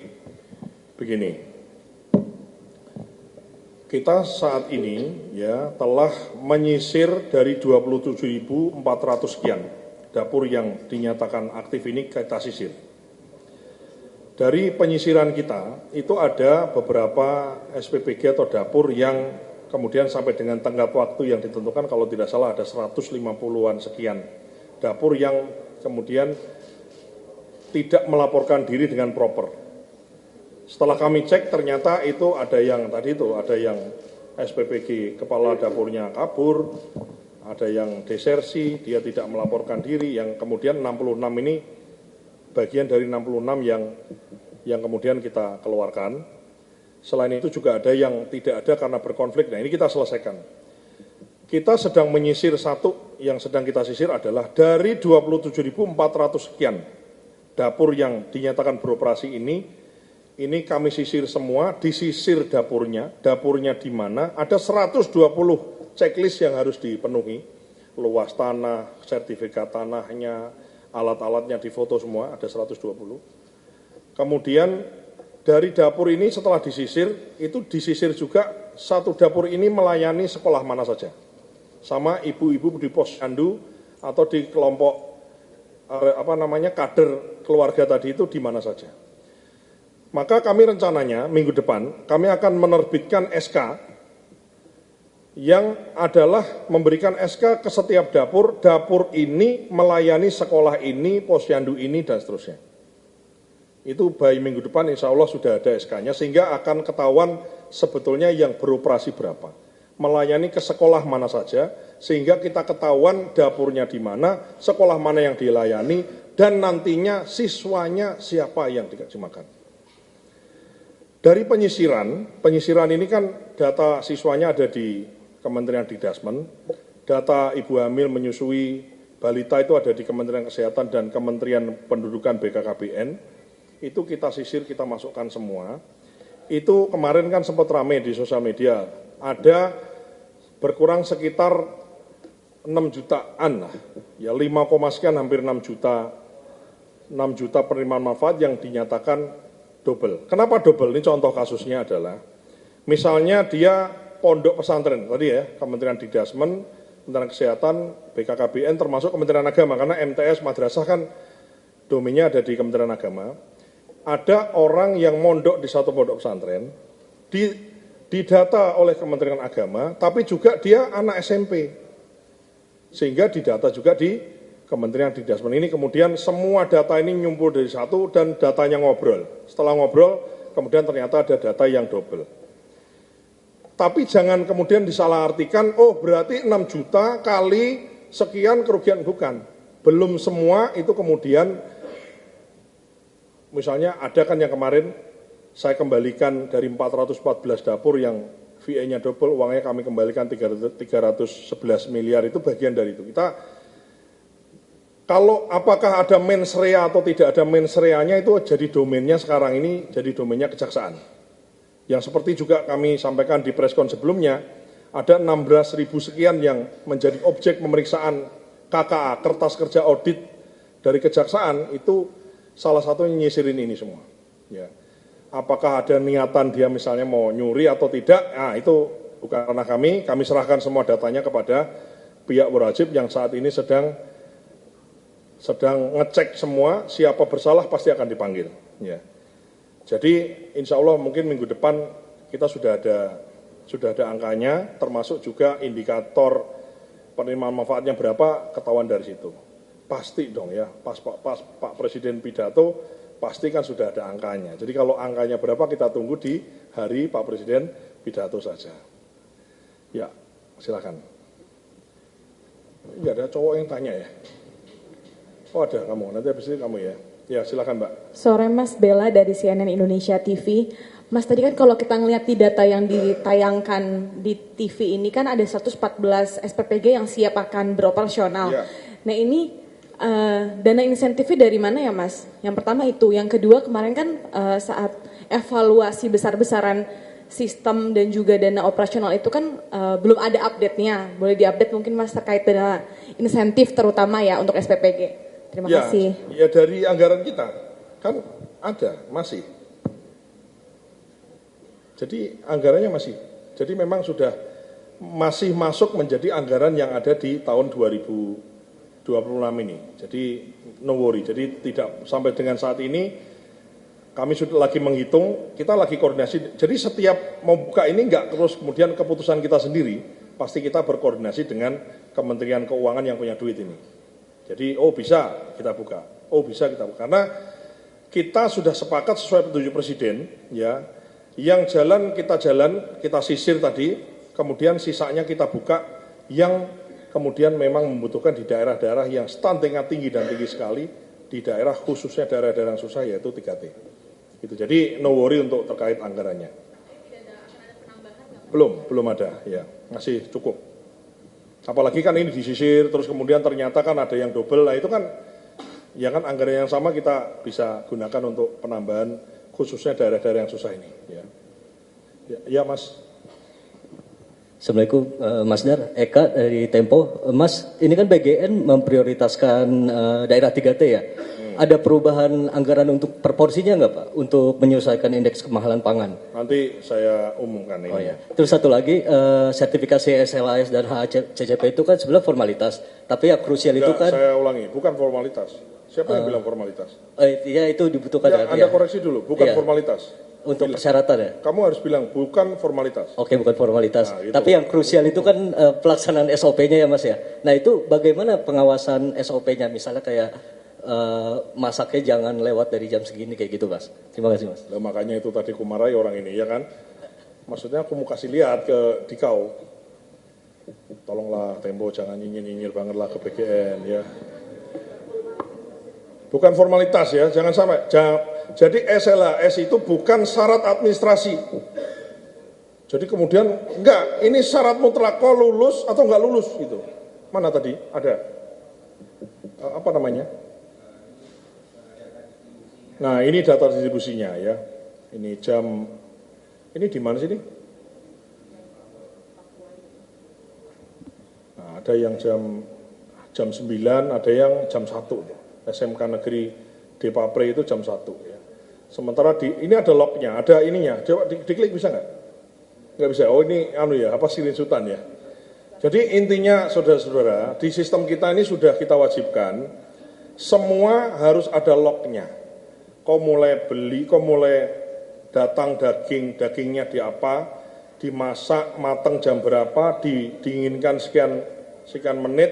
begini. Kita saat ini ya telah menyisir dari 27.400 sekian dapur yang dinyatakan aktif ini kita sisir. Dari penyisiran kita itu ada beberapa SPPG atau dapur yang kemudian sampai dengan tenggat waktu yang ditentukan kalau tidak salah ada 150-an sekian dapur yang kemudian tidak melaporkan diri dengan proper. Setelah kami cek ternyata itu ada yang tadi itu, ada yang SPPG kepala dapurnya kabur, ada yang desersi, dia tidak melaporkan diri, yang kemudian 66 ini bagian dari 66 yang kemudian kita keluarkan. Selain itu juga ada yang tidak ada karena berkonflik, nah ini kita selesaikan. Kita sedang menyisir satu, yang sedang kita sisir adalah dari 27.400 sekian dapur yang dinyatakan beroperasi ini kami sisir semua, disisir dapurnya di mana, ada 120 checklist yang harus dipenuhi, luas tanah, sertifikat tanahnya, alat-alatnya difoto semua, ada 120. Kemudian dari dapur ini setelah disisir, itu disisir juga satu dapur ini melayani sekolah mana saja. Sama ibu-ibu di posyandu atau di kelompok kader keluarga tadi itu di mana saja. Maka kami rencananya minggu depan kami akan menerbitkan SK yang adalah memberikan SK ke setiap dapur ini melayani sekolah ini, posyandu ini dan seterusnya. Itu by minggu depan insya Allah sudah ada SK-nya sehingga akan ketahuan sebetulnya yang beroperasi berapa. Melayani ke sekolah mana saja sehingga kita ketahuan dapurnya di mana, sekolah mana yang dilayani dan nantinya siswanya siapa yang dikasih makan. Dari penyisiran ini kan data siswanya ada di Kementerian Dikdasmen, data ibu hamil menyusui balita itu ada di Kementerian Kesehatan dan Kementerian Pendudukan BKKBN, itu kita sisir, kita masukkan semua. Itu kemarin kan sempat ramai di sosial media, ada berkurang sekitar 6 jutaan lah, ya 5, sekian hampir 6 juta penerimaan manfaat yang dinyatakan double. Kenapa double? Ini contoh kasusnya adalah, misalnya dia pondok pesantren, tadi ya, Kementerian Dikdasmen, Kementerian Kesehatan, BKKBN, termasuk Kementerian Agama, karena MTS, madrasah kan domainnya ada di Kementerian Agama. Ada orang yang mondok di satu pondok pesantren, didata oleh Kementerian Agama, tapi juga dia anak SMP. Sehingga didata juga di Kementerian Dikdasmen ini, kemudian semua data ini nyumpul dari satu dan datanya ngobrol. Setelah ngobrol, kemudian ternyata ada data yang double. Tapi jangan kemudian disalahartikan, oh berarti 6 juta kali sekian kerugian, bukan. Belum semua itu kemudian, misalnya ada kan yang kemarin saya kembalikan dari 414 dapur yang VA-nya double, uangnya kami kembalikan 311 miliar, itu bagian dari itu. Kalau apakah ada mens rea atau tidak ada mens rea-nya itu jadi domainnya sekarang ini, jadi domainnya kejaksaan. Yang seperti juga kami sampaikan di preskon sebelumnya, ada 16.000 sekian yang menjadi objek pemeriksaan KKA, kertas kerja audit dari kejaksaan, itu salah satunya nyisirin ini semua. Ya. Apakah ada niatan dia misalnya mau nyuri atau tidak, nah itu bukan karena kami serahkan semua datanya kepada pihak berwajib yang saat ini sedang ngecek semua, siapa bersalah pasti akan dipanggil. Ya. Jadi insya Allah mungkin minggu depan kita sudah ada angkanya, termasuk juga indikator penerimaan manfaatnya berapa, ketahuan dari situ. Pasti dong ya, pas Pak Presiden pidato, pasti kan sudah ada angkanya. Jadi kalau angkanya berapa kita tunggu di hari Pak Presiden pidato saja. Ya, silakan. Enggak ada cowok yang tanya ya. Oh ada kamu, nanti habis ini kamu ya. Ya silakan Mbak. Sore Mas, Bella dari CNN Indonesia TV. Mas tadi kan kalau kita ngelihat di data yang ditayangkan di TV ini kan ada 114 SPPG yang siap akan beroperasional. Ya. Nah ini dana insentifnya dari mana ya Mas? Yang pertama itu. Yang kedua kemarin kan saat evaluasi besar-besaran sistem dan juga dana operasional itu kan belum ada update-nya. Boleh diupdate mungkin Mas terkait dana insentif terutama ya untuk SPPG. Terima kasih. Ya dari anggaran kita kan ada, masih. Jadi anggarannya masih. Jadi memang sudah masih masuk menjadi anggaran yang ada di tahun 2026 ini. Jadi no worry. Jadi tidak sampai dengan saat ini kami sudah lagi menghitung, kita lagi koordinasi. Jadi setiap mau buka ini enggak terus kemudian keputusan kita sendiri, pasti kita berkoordinasi dengan Kementerian Keuangan yang punya duit ini. Jadi, oh bisa kita buka, oh bisa kita buka. Karena kita sudah sepakat sesuai petunjuk Presiden, ya, yang kita sisir tadi, kemudian sisanya kita buka, yang kemudian memang membutuhkan di daerah-daerah yang stuntingnya tinggi dan tinggi sekali, di daerah khususnya daerah-daerah yang susah, yaitu 3T. Gitu. Jadi, no worry untuk terkait anggarannya. Belum ada, ya, masih cukup. Apalagi kan ini disisir, terus kemudian ternyata kan ada yang double, nah itu kan, ya kan anggaran yang sama kita bisa gunakan untuk penambahan khususnya daerah-daerah yang susah ini. Ya Mas. Assalamualaikum Mas Dar, Eka dari Tempo. Mas, ini kan BGN memprioritaskan daerah 3T ya. Ada perubahan anggaran untuk proporsinya nggak Pak? Untuk menyelesaikan indeks kemahalan pangan? Nanti saya umumkan ini. Oh ya. Terus satu lagi, sertifikasi SLAS dan HACCP itu kan sebenarnya formalitas. Tapi yang krusial itu kan... Saya ulangi, bukan formalitas. Siapa yang bilang formalitas? Iya itu dibutuhkan. Ya, Anda koreksi dulu, bukan formalitas. Untuk persyaratan ya? Kamu harus bilang bukan formalitas. Oke, bukan formalitas. Nah, tapi yang krusial itu kan pelaksanaan SOP-nya ya Mas ya. Nah itu bagaimana pengawasan SOP-nya? Misalnya kayak masaknya jangan lewat dari jam segini kayak gitu Mas. Terima kasih Mas. Nah, makanya itu tadi kumarahi orang ini ya kan. Maksudnya aku mau kasih lihat ke Dikau. Tolonglah Tempo jangan nyinyir-nyinyir banget lah ke BGN ya. Bukan formalitas ya, jangan sampai. jadi SLHS itu bukan syarat administrasi. Jadi kemudian enggak, ini syarat mutlak kok lulus atau enggak lulus gitu. Mana tadi? Ada apa namanya? Nah, ini data distribusinya ya. Ini jam, ini di mana sih ini? Nah, ada yang jam 9, ada yang jam 1. SMK Negeri Depapre itu jam 1 ya. Sementara ini ada lognya, ada ininya. Coba diklik bisa nggak? Nggak bisa. Oh ini screenshotan ya. Jadi intinya saudara-saudara, di sistem kita ini sudah kita wajibkan semua harus ada lognya. Kau mulai beli, kau mulai datang dagingnya di apa, dimasak, matang jam berapa, didinginkan sekian menit,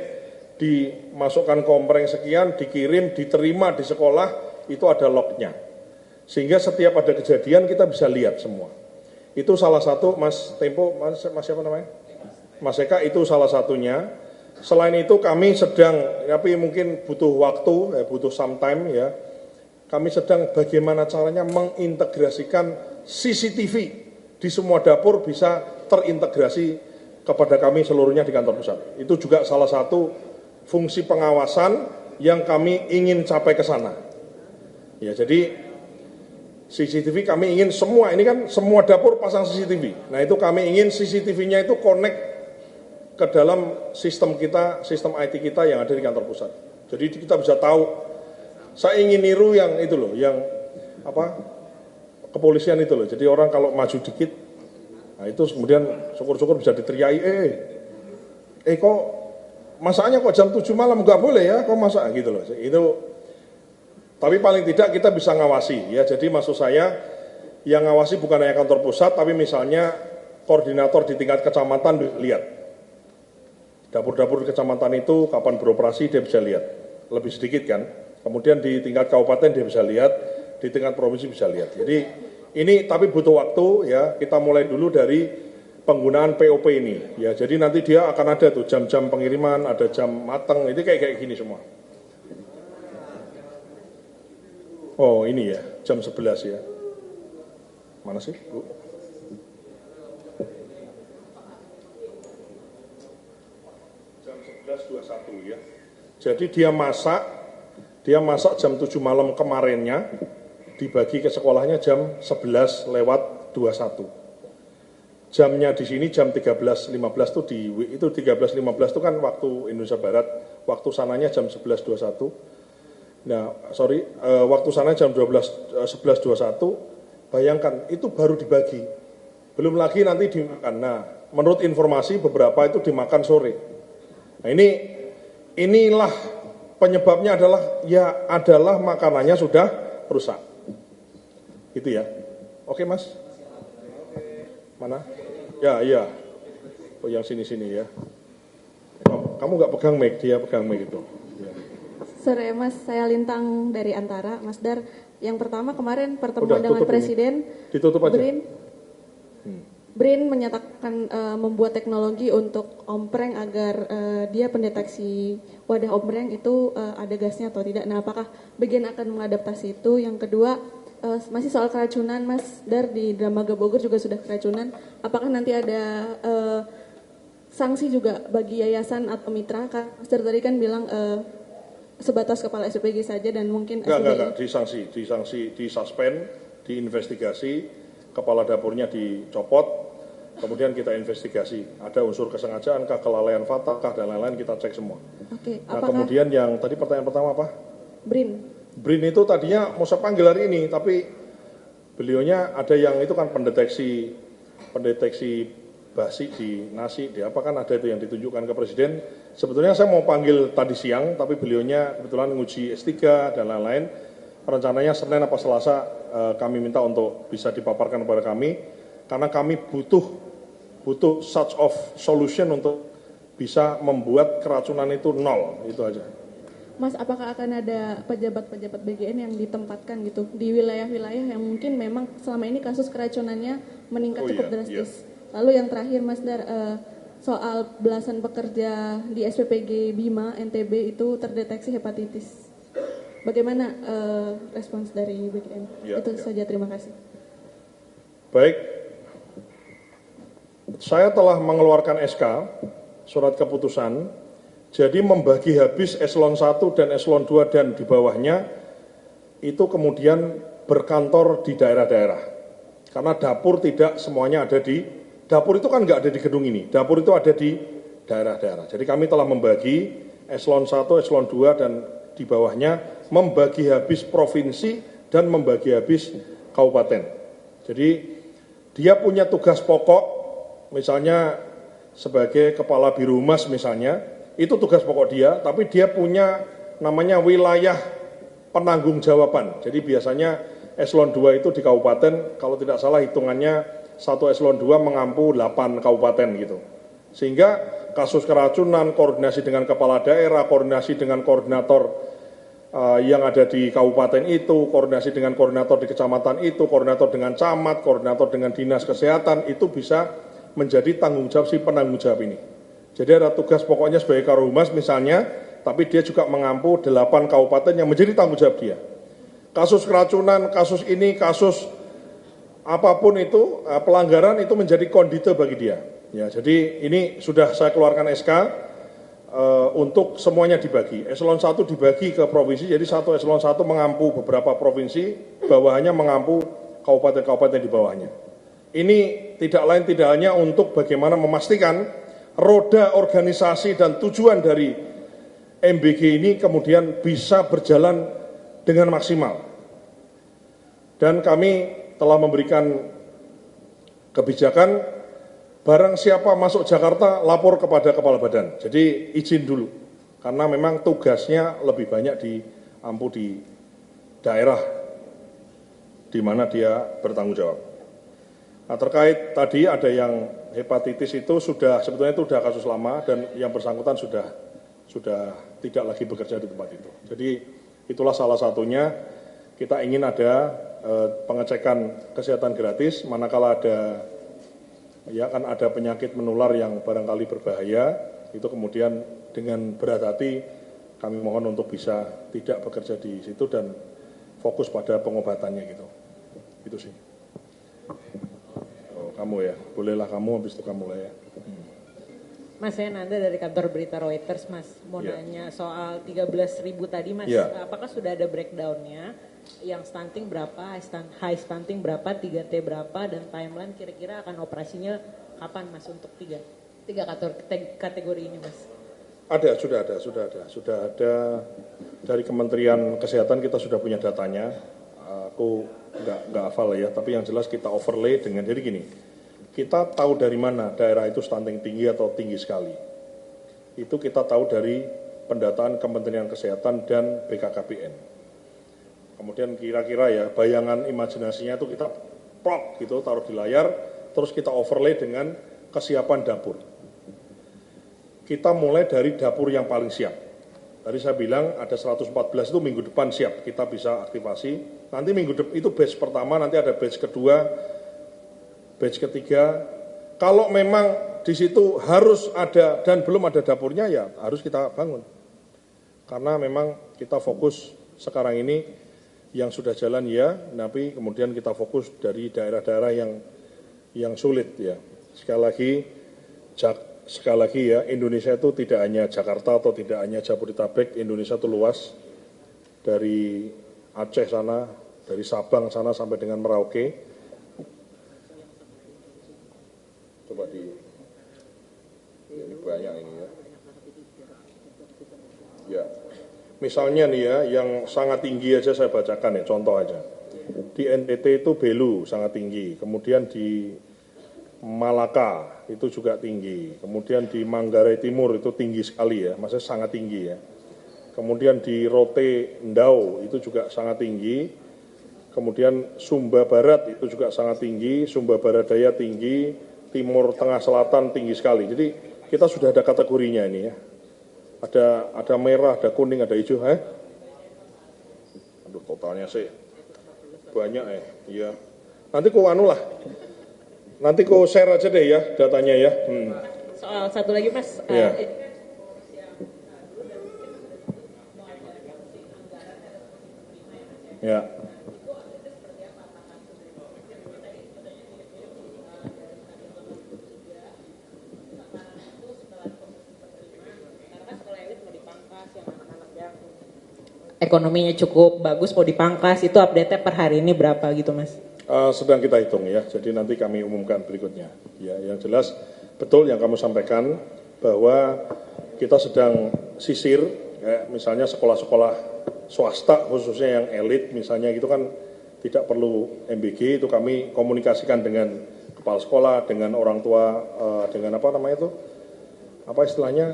dimasukkan kompreng sekian, dikirim, diterima di sekolah, itu ada lognya. Sehingga setiap ada kejadian kita bisa lihat semua. Itu salah satu, Mas Tempo, Mas siapa namanya? Mas Eka, itu salah satunya. Selain itu kami sedang, tapi mungkin butuh waktu, butuh some time ya. Kami sedang bagaimana caranya mengintegrasikan CCTV di semua dapur bisa terintegrasi kepada kami seluruhnya di kantor pusat. Itu juga salah satu fungsi pengawasan yang kami ingin capai ke sana. Ya, jadi CCTV kami ingin semua, ini kan semua dapur pasang CCTV. Nah itu kami ingin CCTV-nya itu connect ke dalam sistem kita, sistem IT kita yang ada di kantor pusat. Jadi kita bisa tahu. Saya ingin niru yang itu loh, yang kepolisian itu loh. Jadi orang kalau maju dikit, nah itu kemudian syukur-syukur bisa diteriaki, kok masaknya kok jam 7 malam nggak boleh ya, kok masak gitu loh. Itu, tapi paling tidak kita bisa ngawasi ya. Jadi maksud saya yang ngawasi bukan hanya kantor pusat, tapi misalnya koordinator di tingkat kecamatan lihat. Dapur-dapur di kecamatan itu kapan beroperasi dia bisa lihat, lebih sedikit kan. Kemudian di tingkat kabupaten dia bisa lihat, di tingkat provinsi bisa lihat. Jadi ini tapi butuh waktu ya, kita mulai dulu dari penggunaan POP ini. Ya, jadi nanti dia akan ada tuh jam-jam pengiriman, ada jam matang, itu kayak gini semua. Oh ini ya, jam 11 ya. Mana sih, Bu? Jam 11.21 ya. Jadi dia masak jam 7 malam kemarinnya, dibagi ke sekolahnya jam 11:21. Jamnya di sini jam 13.15 tuh itu 13.15 itu kan waktu Indonesia Barat, waktu sananya jam 11.21. Nah, waktu sana jam 11.21, bayangkan itu baru dibagi. Belum lagi nanti dimakan. Nah, menurut informasi beberapa itu dimakan sore. Nah, inilah penyebabnya adalah makanannya sudah rusak. Itu ya. Oke, Mas. Mana? Ya, iya. Oh, yang sini-sini ya. Kamu nggak pegang mic, dia pegang mic itu. Ya. Sore Mas, saya Lintang dari Antara. Mas Dar, yang pertama kemarin pertemuan dengan Presiden, ditutup aja. BRIN menyatakan membuat teknologi untuk ompreng agar dia pendeteksi wadah ompreng itu ada gasnya atau tidak. Nah, apakah bagian akan mengadaptasi itu? Yang kedua, masih soal keracunan, Mas Dar, di Dramaga Bogor juga sudah keracunan. Apakah nanti ada sanksi juga bagi yayasan atau mitra? Mas Dar tadi kan bilang sebatas kepala SPPG saja dan mungkin enggak, disanksi, disuspend, diinvestigasi. Kepala dapurnya dicopot, kemudian kita investigasi. Ada unsur kesengajaan, kelalaian fatal, dan lain-lain kita cek semua. Oke, nah, kemudian yang tadi pertanyaan pertama apa? BRIN itu tadinya mau saya panggil hari ini, tapi beliaunya ada yang itu kan pendeteksi basi di nasi, di apa kan ada itu yang ditunjukkan ke Presiden. Sebetulnya saya mau panggil tadi siang, tapi beliaunya kebetulan nguji S3 dan lain-lain. Rencananya Senin apa Selasa kami minta untuk bisa dipaparkan kepada kami, karena kami butuh such of solution untuk bisa membuat keracunan itu nol, itu aja. Mas, apakah akan ada pejabat-pejabat BGN yang ditempatkan gitu di wilayah-wilayah yang mungkin memang selama ini kasus keracunannya meningkat cukup drastis? Iya. Lalu yang terakhir Mas Dar, soal belasan pekerja di SPPG Bima NTB itu terdeteksi hepatitis. bagaimana respons dari BGN? Ya, Itu ya. saja, terima kasih. Baik, saya telah mengeluarkan SK, surat keputusan, jadi membagi habis eselon 1 dan eselon 2 dan di bawahnya, itu kemudian berkantor di daerah-daerah. Karena dapur tidak semuanya ada di, dapur itu kan nggak ada di gedung ini, dapur itu ada di daerah-daerah. Jadi kami telah membagi eselon 1, eselon 2 dan di bawahnya, membagi habis provinsi dan membagi habis kabupaten. Jadi dia punya tugas pokok, misalnya sebagai kepala biro humas misalnya, itu tugas pokok dia, tapi dia punya namanya wilayah penanggung-jawaban. Jadi biasanya eselon 2 itu di kabupaten, kalau tidak salah hitungannya satu eselon 2 mengampu 8 kabupaten gitu. Sehingga kasus keracunan, koordinasi dengan kepala daerah, koordinasi dengan koordinator yang ada di kabupaten itu, koordinasi dengan koordinator di kecamatan itu, koordinator dengan camat, koordinator dengan dinas kesehatan, itu bisa menjadi tanggung jawab si penanggung jawab ini. Jadi ada tugas pokoknya sebagai Karohumas misalnya, tapi dia juga mengampu 8 kabupaten yang menjadi tanggung jawab dia. Kasus keracunan, kasus ini, kasus apapun itu, pelanggaran itu menjadi kondite bagi dia. Ya, jadi ini sudah saya keluarkan SK untuk semuanya dibagi. Eselon 1 dibagi ke provinsi, jadi satu eselon 1 mengampu beberapa provinsi, bawahannya mengampu kabupaten-kabupaten di bawahnya. Ini tidak lain tidak hanya untuk bagaimana memastikan roda organisasi dan tujuan dari MBG ini kemudian bisa berjalan dengan maksimal. Dan kami telah memberikan kebijakan, barang siapa masuk Jakarta lapor kepada kepala badan. Jadi izin dulu, karena memang tugasnya lebih banyak diampu di daerah di mana dia bertanggung jawab. Nah, terkait tadi ada yang hepatitis itu sebetulnya itu sudah kasus lama dan yang bersangkutan sudah tidak lagi bekerja di tempat itu. Jadi itulah salah satunya kita ingin ada pengecekan kesehatan gratis manakala ada ya kan ada penyakit menular yang barangkali berbahaya, itu kemudian dengan berat hati kami mohon untuk bisa tidak bekerja di situ dan fokus pada pengobatannya gitu. Itu sih. Oh, kamu ya, bolehlah kamu, habis itu kamu lah ya. Mas, saya Nanda dari kantor berita Reuters, Mas. Mau nanya soal 13.000 tadi, Mas. Apakah sudah ada breakdown-nya? Yang stunting berapa, high stunting berapa, 3T berapa, dan timeline kira-kira akan operasinya kapan, Mas, untuk tiga kategori ini, Mas? Sudah ada dari Kementerian Kesehatan kita sudah punya datanya. Aku nggak hafal ya, tapi yang jelas kita overlay dengan, jadi gini, kita tahu dari mana daerah itu stunting tinggi atau tinggi sekali. Itu kita tahu dari pendataan Kementerian Kesehatan dan BKKBN. Kemudian kira-kira ya bayangan imajinasinya itu kita plot gitu, taruh di layar, terus kita overlay dengan kesiapan dapur. Kita mulai dari dapur yang paling siap. Tadi saya bilang ada 114 itu minggu depan siap, kita bisa aktivasi. Nanti minggu depan itu batch pertama, nanti ada batch kedua, batch ketiga. Kalau memang di situ harus ada dan belum ada dapurnya ya harus kita bangun. Karena memang kita fokus sekarang ini yang sudah jalan ya, tapi kemudian kita fokus dari daerah-daerah yang sulit ya. Sekali lagi ya, Indonesia itu tidak hanya Jakarta atau tidak hanya Jabodetabek, Indonesia itu luas. Dari Aceh sana, dari Sabang sana sampai dengan Merauke. Coba ini banyak ini ya. Ya. Misalnya nih ya, yang sangat tinggi aja saya bacakan ya, contoh aja. Di NTT itu Belu sangat tinggi, kemudian di Malaka itu juga tinggi, kemudian di Manggarai Timur itu tinggi sekali ya, maksudnya sangat tinggi ya. Kemudian di Rote Ndau itu juga sangat tinggi, kemudian Sumba Barat itu juga sangat tinggi, Sumba Barat Daya tinggi, Timur Tengah Selatan tinggi sekali. Jadi kita sudah ada kategorinya ini ya. Ada merah, ada kuning, ada hijau, Aduh, totalnya sih banyak iya. Nanti ku nanti ku share aja deh ya datanya ya. Soal satu lagi, Mas. Ya. Ekonominya cukup bagus mau dipangkas, itu update-nya per hari ini berapa gitu Mas? Sedang kita hitung ya, jadi nanti kami umumkan berikutnya. Ya, yang jelas betul yang kamu sampaikan bahwa kita sedang sisir, kayak misalnya sekolah-sekolah swasta khususnya yang elit misalnya gitu kan tidak perlu MBG, itu kami komunikasikan dengan kepala sekolah, dengan orang tua, dengan apa namanya itu, apa istilahnya,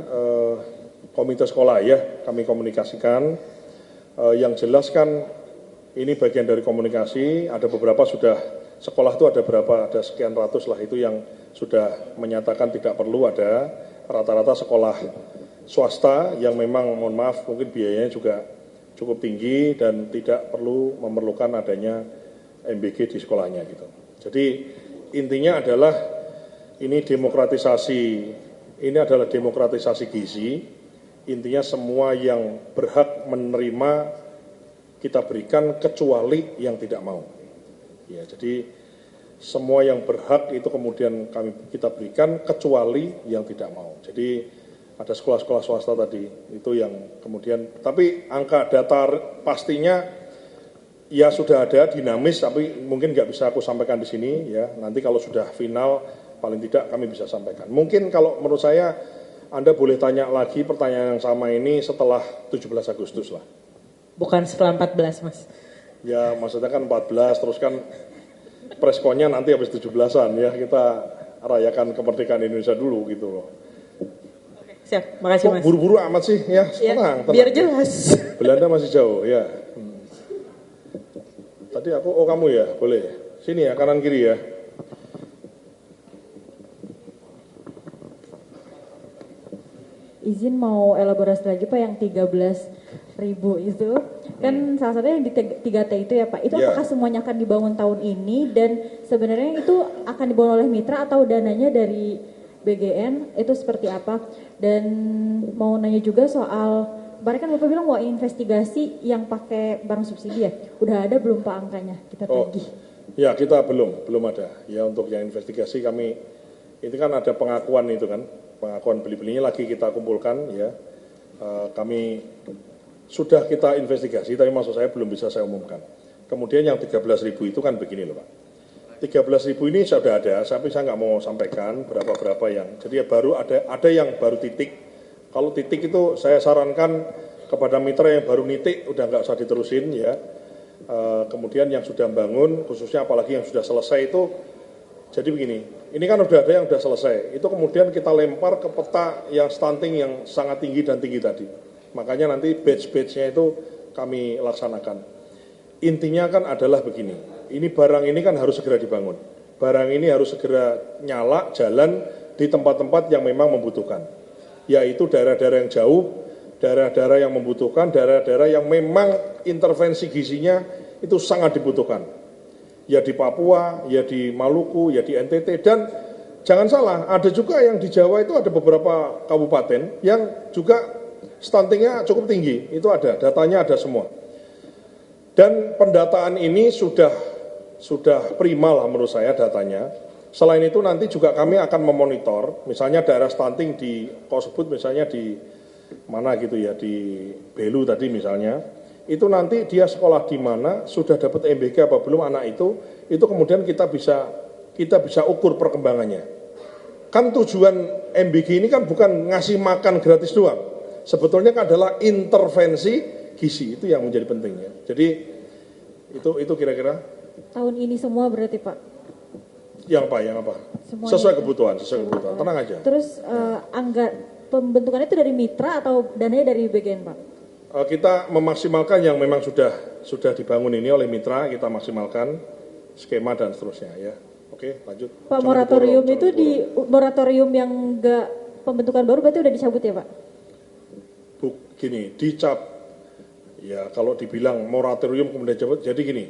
komite sekolah ya, kami komunikasikan. Yang jelas kan ini bagian dari komunikasi, ada beberapa sudah, sekolah itu ada berapa, ada sekian ratus lah itu yang sudah menyatakan tidak perlu ada, rata-rata sekolah swasta yang memang mohon maaf mungkin biayanya juga cukup tinggi dan tidak perlu memerlukan adanya MBG di sekolahnya gitu. Jadi intinya adalah ini adalah demokratisasi gizi. Intinya semua yang berhak menerima kita berikan kecuali yang tidak mau. Ya, jadi semua yang berhak itu kemudian kita berikan kecuali yang tidak mau. Jadi ada sekolah-sekolah swasta tadi itu yang kemudian, tapi angka data pastinya ya sudah ada dinamis, tapi mungkin nggak bisa aku sampaikan di sini ya. Nanti kalau sudah final paling tidak kami bisa sampaikan. Mungkin kalau menurut saya Anda boleh tanya lagi pertanyaan yang sama ini setelah 17 Agustus lah. Bukan setelah 14 Mas? Ya maksudnya kan 14 terus kan preskonnya nanti habis 17-an ya, kita rayakan kemerdekaan Indonesia dulu gitu loh. Siap, makasih Mas. Buru-buru amat sih ya, tenang. Biar jelas. Belanda masih jauh ya. Tadi aku, oh kamu ya, boleh. Sini ya, kanan kiri ya. Izin mau elaborasi lagi Pak yang 13.000 itu. Kan salah satunya yang di 3T itu ya Pak. Itu apakah semuanya akan dibangun tahun ini dan sebenarnya itu akan dibangun oleh mitra atau dananya dari BGN itu seperti apa? Dan mau nanya juga soal, kemarin kan Bapak bilang mau investigasi yang pakai barang subsidi ya. Udah ada belum Pak angkanya? Kita tagih. Ya kita belum ada. Ya untuk yang investigasi kami, itu kan ada pengakuan itu kan. Pengakuan beli-belinya lagi kita kumpulkan ya, kami sudah kita investigasi, tapi maksud saya belum bisa saya umumkan. Kemudian yang 13.000 itu kan begini loh Pak, 13.000 ini sudah ada, tapi saya nggak mau sampaikan berapa yang, jadi ya baru ada yang baru titik. Kalau titik itu saya sarankan kepada mitra yang baru nitik udah nggak usah diterusin ya. Kemudian yang sudah bangun, khususnya apalagi yang sudah selesai itu. Jadi begini, ini kan udah ada yang sudah selesai, itu kemudian kita lempar ke peta yang stunting yang sangat tinggi dan tinggi tadi. Makanya nanti batch-batchnya itu kami laksanakan. Intinya kan adalah begini, ini barang ini kan harus segera dibangun. Barang ini harus segera nyala, jalan di tempat-tempat yang memang membutuhkan. Yaitu daerah-daerah yang jauh, daerah-daerah yang membutuhkan, daerah-daerah yang memang intervensi gizinya itu sangat dibutuhkan. Ya di Papua, ya di Maluku, ya di NTT, dan jangan salah, ada juga yang di Jawa itu ada beberapa kabupaten yang juga stuntingnya cukup tinggi, itu ada, datanya ada semua. Dan pendataan ini sudah prima lah menurut saya datanya. Selain itu nanti juga kami akan memonitor, misalnya daerah stunting di, kau sebut misalnya di mana gitu ya, di Belu tadi misalnya, itu nanti dia sekolah di mana, sudah dapat MBG apa belum anak itu kemudian kita bisa ukur perkembangannya. Kan tujuan MBG ini kan bukan ngasih makan gratis doang, sebetulnya kan adalah intervensi gizi, itu yang menjadi penting ya. Jadi itu kira-kira. Tahun ini semua berarti Pak? Yang apa? Semuanya sesuai kebutuhan, tenang aja. Terus pembentukannya itu dari mitra atau dananya dari BGN Pak? Kita memaksimalkan yang memang sudah dibangun ini oleh mitra, kita maksimalkan skema dan seterusnya ya. Oke, lanjut. Pak, moratorium itu di moratorium yang enggak pembentukan baru berarti udah dicabut ya Pak? Gini, ya kalau dibilang moratorium kemudian dicabut, jadi gini,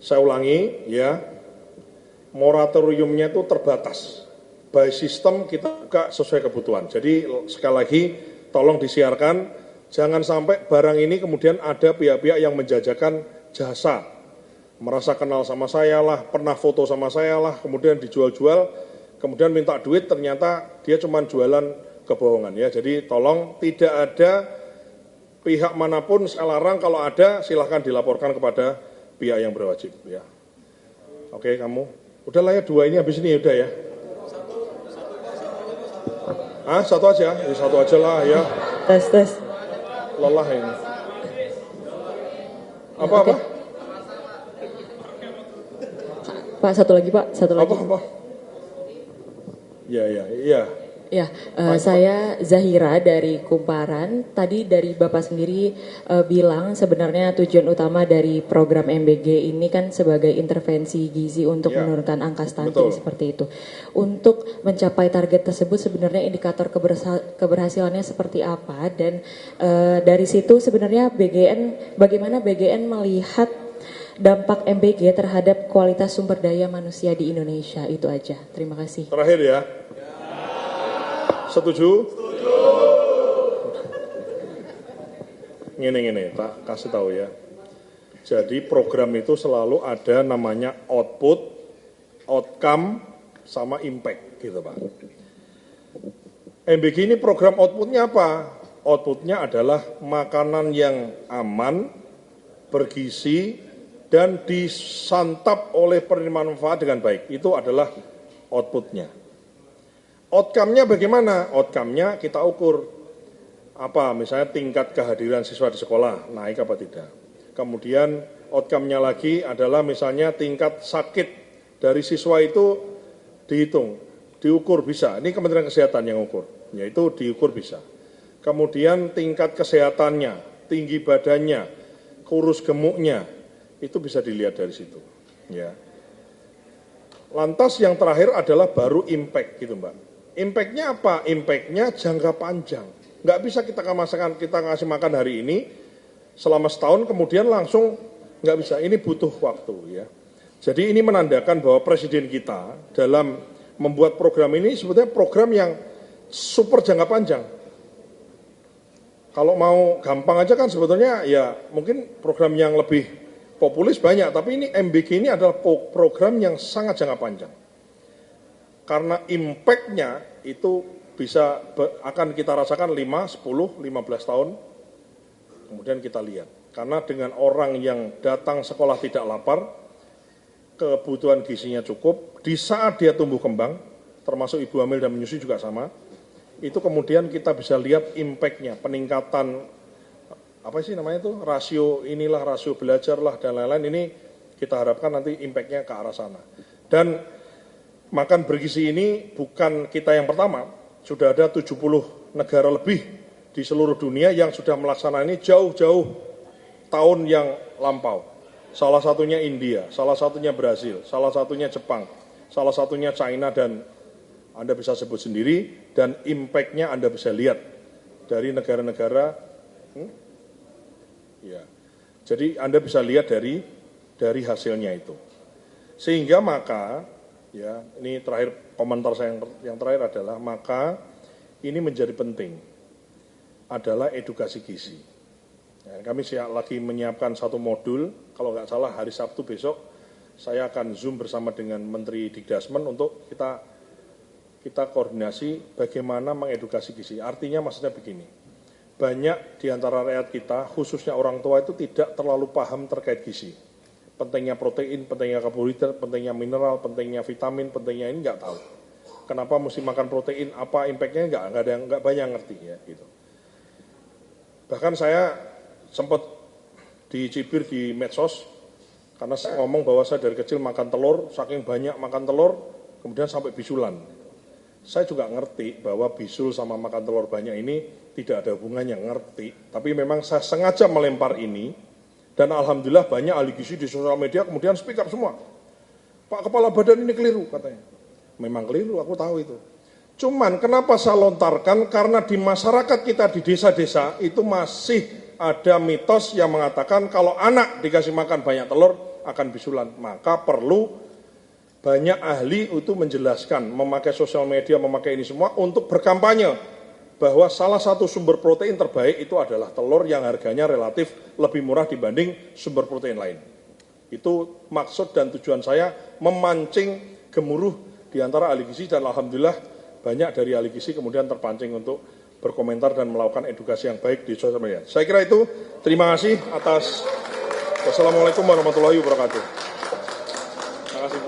saya ulangi ya, moratoriumnya itu terbatas. By system kita buka sesuai kebutuhan. Jadi sekali lagi tolong disiarkan, jangan sampai barang ini kemudian ada pihak-pihak yang menjajakan jasa, merasa kenal sama saya lah, pernah foto sama saya lah, kemudian dijual-jual, kemudian minta duit, ternyata dia cuma jualan kebohongan ya. Jadi tolong tidak ada pihak manapun saya larang, kalau ada silahkan dilaporkan kepada pihak yang berwajib ya. Oke, kamu udahlah ya, 2 ini habis ini udah ya. Satu aja, ya, satu aja lah ya. Tes. Lelah ini. Apa? Pak, satu lagi Pak, satu lagi. Apa? Ya. Ya, saya Zahira dari Kumparan. Tadi dari Bapak sendiri bilang sebenarnya tujuan utama dari program MBG ini kan sebagai intervensi gizi untuk menurunkan angka stunting seperti itu. Untuk mencapai target tersebut sebenarnya indikator keberhasilannya seperti apa, dan dari situ sebenarnya bagaimana BGN melihat dampak MBG terhadap kualitas sumber daya manusia di Indonesia. Itu aja. Terima kasih. Terakhir ya. Setuju? Ngene, tak kasih tahu ya. Jadi program itu selalu ada namanya output, outcome, sama impact gitu Pak. MBG ini program outputnya apa? Outputnya adalah makanan yang aman, bergizi, dan disantap oleh penerima manfaat dengan baik. Itu adalah outputnya. Outcome-nya bagaimana? Outcome-nya kita ukur. Apa? Misalnya tingkat kehadiran siswa di sekolah, naik apa tidak. Kemudian outcome-nya lagi adalah misalnya tingkat sakit dari siswa itu dihitung, diukur bisa. Ini Kementerian Kesehatan yang ukur, yaitu diukur bisa. Kemudian tingkat kesehatannya, tinggi badannya, kurus gemuknya, itu bisa dilihat dari situ. Ya. Lantas yang terakhir adalah baru impact gitu Mbak. Impact-nya apa? Impact-nya jangka panjang. Nggak bisa kita ngasih makan hari ini, selama setahun kemudian langsung nggak bisa. Ini butuh waktu ya. Jadi ini menandakan bahwa Presiden kita dalam membuat program ini sebetulnya program yang super jangka panjang. Kalau mau gampang aja kan sebetulnya ya mungkin program yang lebih populis banyak, tapi ini MBG ini adalah program yang sangat jangka panjang. Karena impact-nya itu bisa akan kita rasakan 5, 10, 15 tahun, kemudian kita lihat. Karena dengan orang yang datang sekolah tidak lapar, kebutuhan gizinya cukup, di saat dia tumbuh kembang, termasuk ibu hamil dan menyusui juga sama, itu kemudian kita bisa lihat impact-nya, peningkatan, apa sih namanya itu, rasio inilah, rasio belajar lah, dan lain-lain, ini kita harapkan nanti impact-nya ke arah sana. Dan makan bergizi ini bukan kita yang pertama, sudah ada 70 negara lebih di seluruh dunia yang sudah melaksanakan ini jauh-jauh tahun yang lampau. Salah satunya India, salah satunya Brasil, salah satunya Jepang, salah satunya China, dan Anda bisa sebut sendiri, dan impact-nya Anda bisa lihat dari negara-negara. Ya. Jadi Anda bisa lihat dari hasilnya itu. Sehingga maka ya, ini terakhir komentar saya yang terakhir adalah maka ini menjadi penting adalah edukasi gizi. Ya, kami lagi menyiapkan satu modul, kalau nggak salah hari Sabtu besok saya akan Zoom bersama dengan Menteri Dikdasmen untuk kita koordinasi bagaimana mengedukasi gizi. Artinya maksudnya begini, banyak di antara rakyat kita, khususnya orang tua itu tidak terlalu paham terkait gizi. Pentingnya protein, pentingnya karbohidrat, pentingnya mineral, pentingnya vitamin, pentingnya ini nggak tahu. Kenapa mesti makan protein? Apa impactnya? Nggak banyak ngerti ya gitu. Bahkan saya sempat dicibir di medsos karena saya ngomong bahwa saya dari kecil makan telur, saking banyak makan telur, kemudian sampai bisulan. Saya juga ngerti bahwa bisul sama makan telur banyak ini tidak ada hubungannya, ngerti. Tapi memang saya sengaja melempar ini. Dan alhamdulillah banyak ahli gizi di sosial media kemudian speak up semua. Pak Kepala Badan ini keliru katanya. Memang keliru, aku tahu itu. Cuman kenapa saya lontarkan? Karena di masyarakat kita di desa-desa itu masih ada mitos yang mengatakan kalau anak dikasih makan banyak telur akan bisulan. Maka perlu banyak ahli itu menjelaskan, memakai sosial media, memakai ini semua untuk berkampanye. bahwa salah satu sumber protein terbaik itu adalah telur yang harganya relatif lebih murah dibanding sumber protein lain. Itu maksud dan tujuan saya memancing gemuruh di antara ahli gizi, dan alhamdulillah banyak dari ahli gizi kemudian terpancing untuk berkomentar dan melakukan edukasi yang baik di sosial media. Saya kira itu. Terima kasih atas. Wassalamualaikum warahmatullahi wabarakatuh. Terima kasih.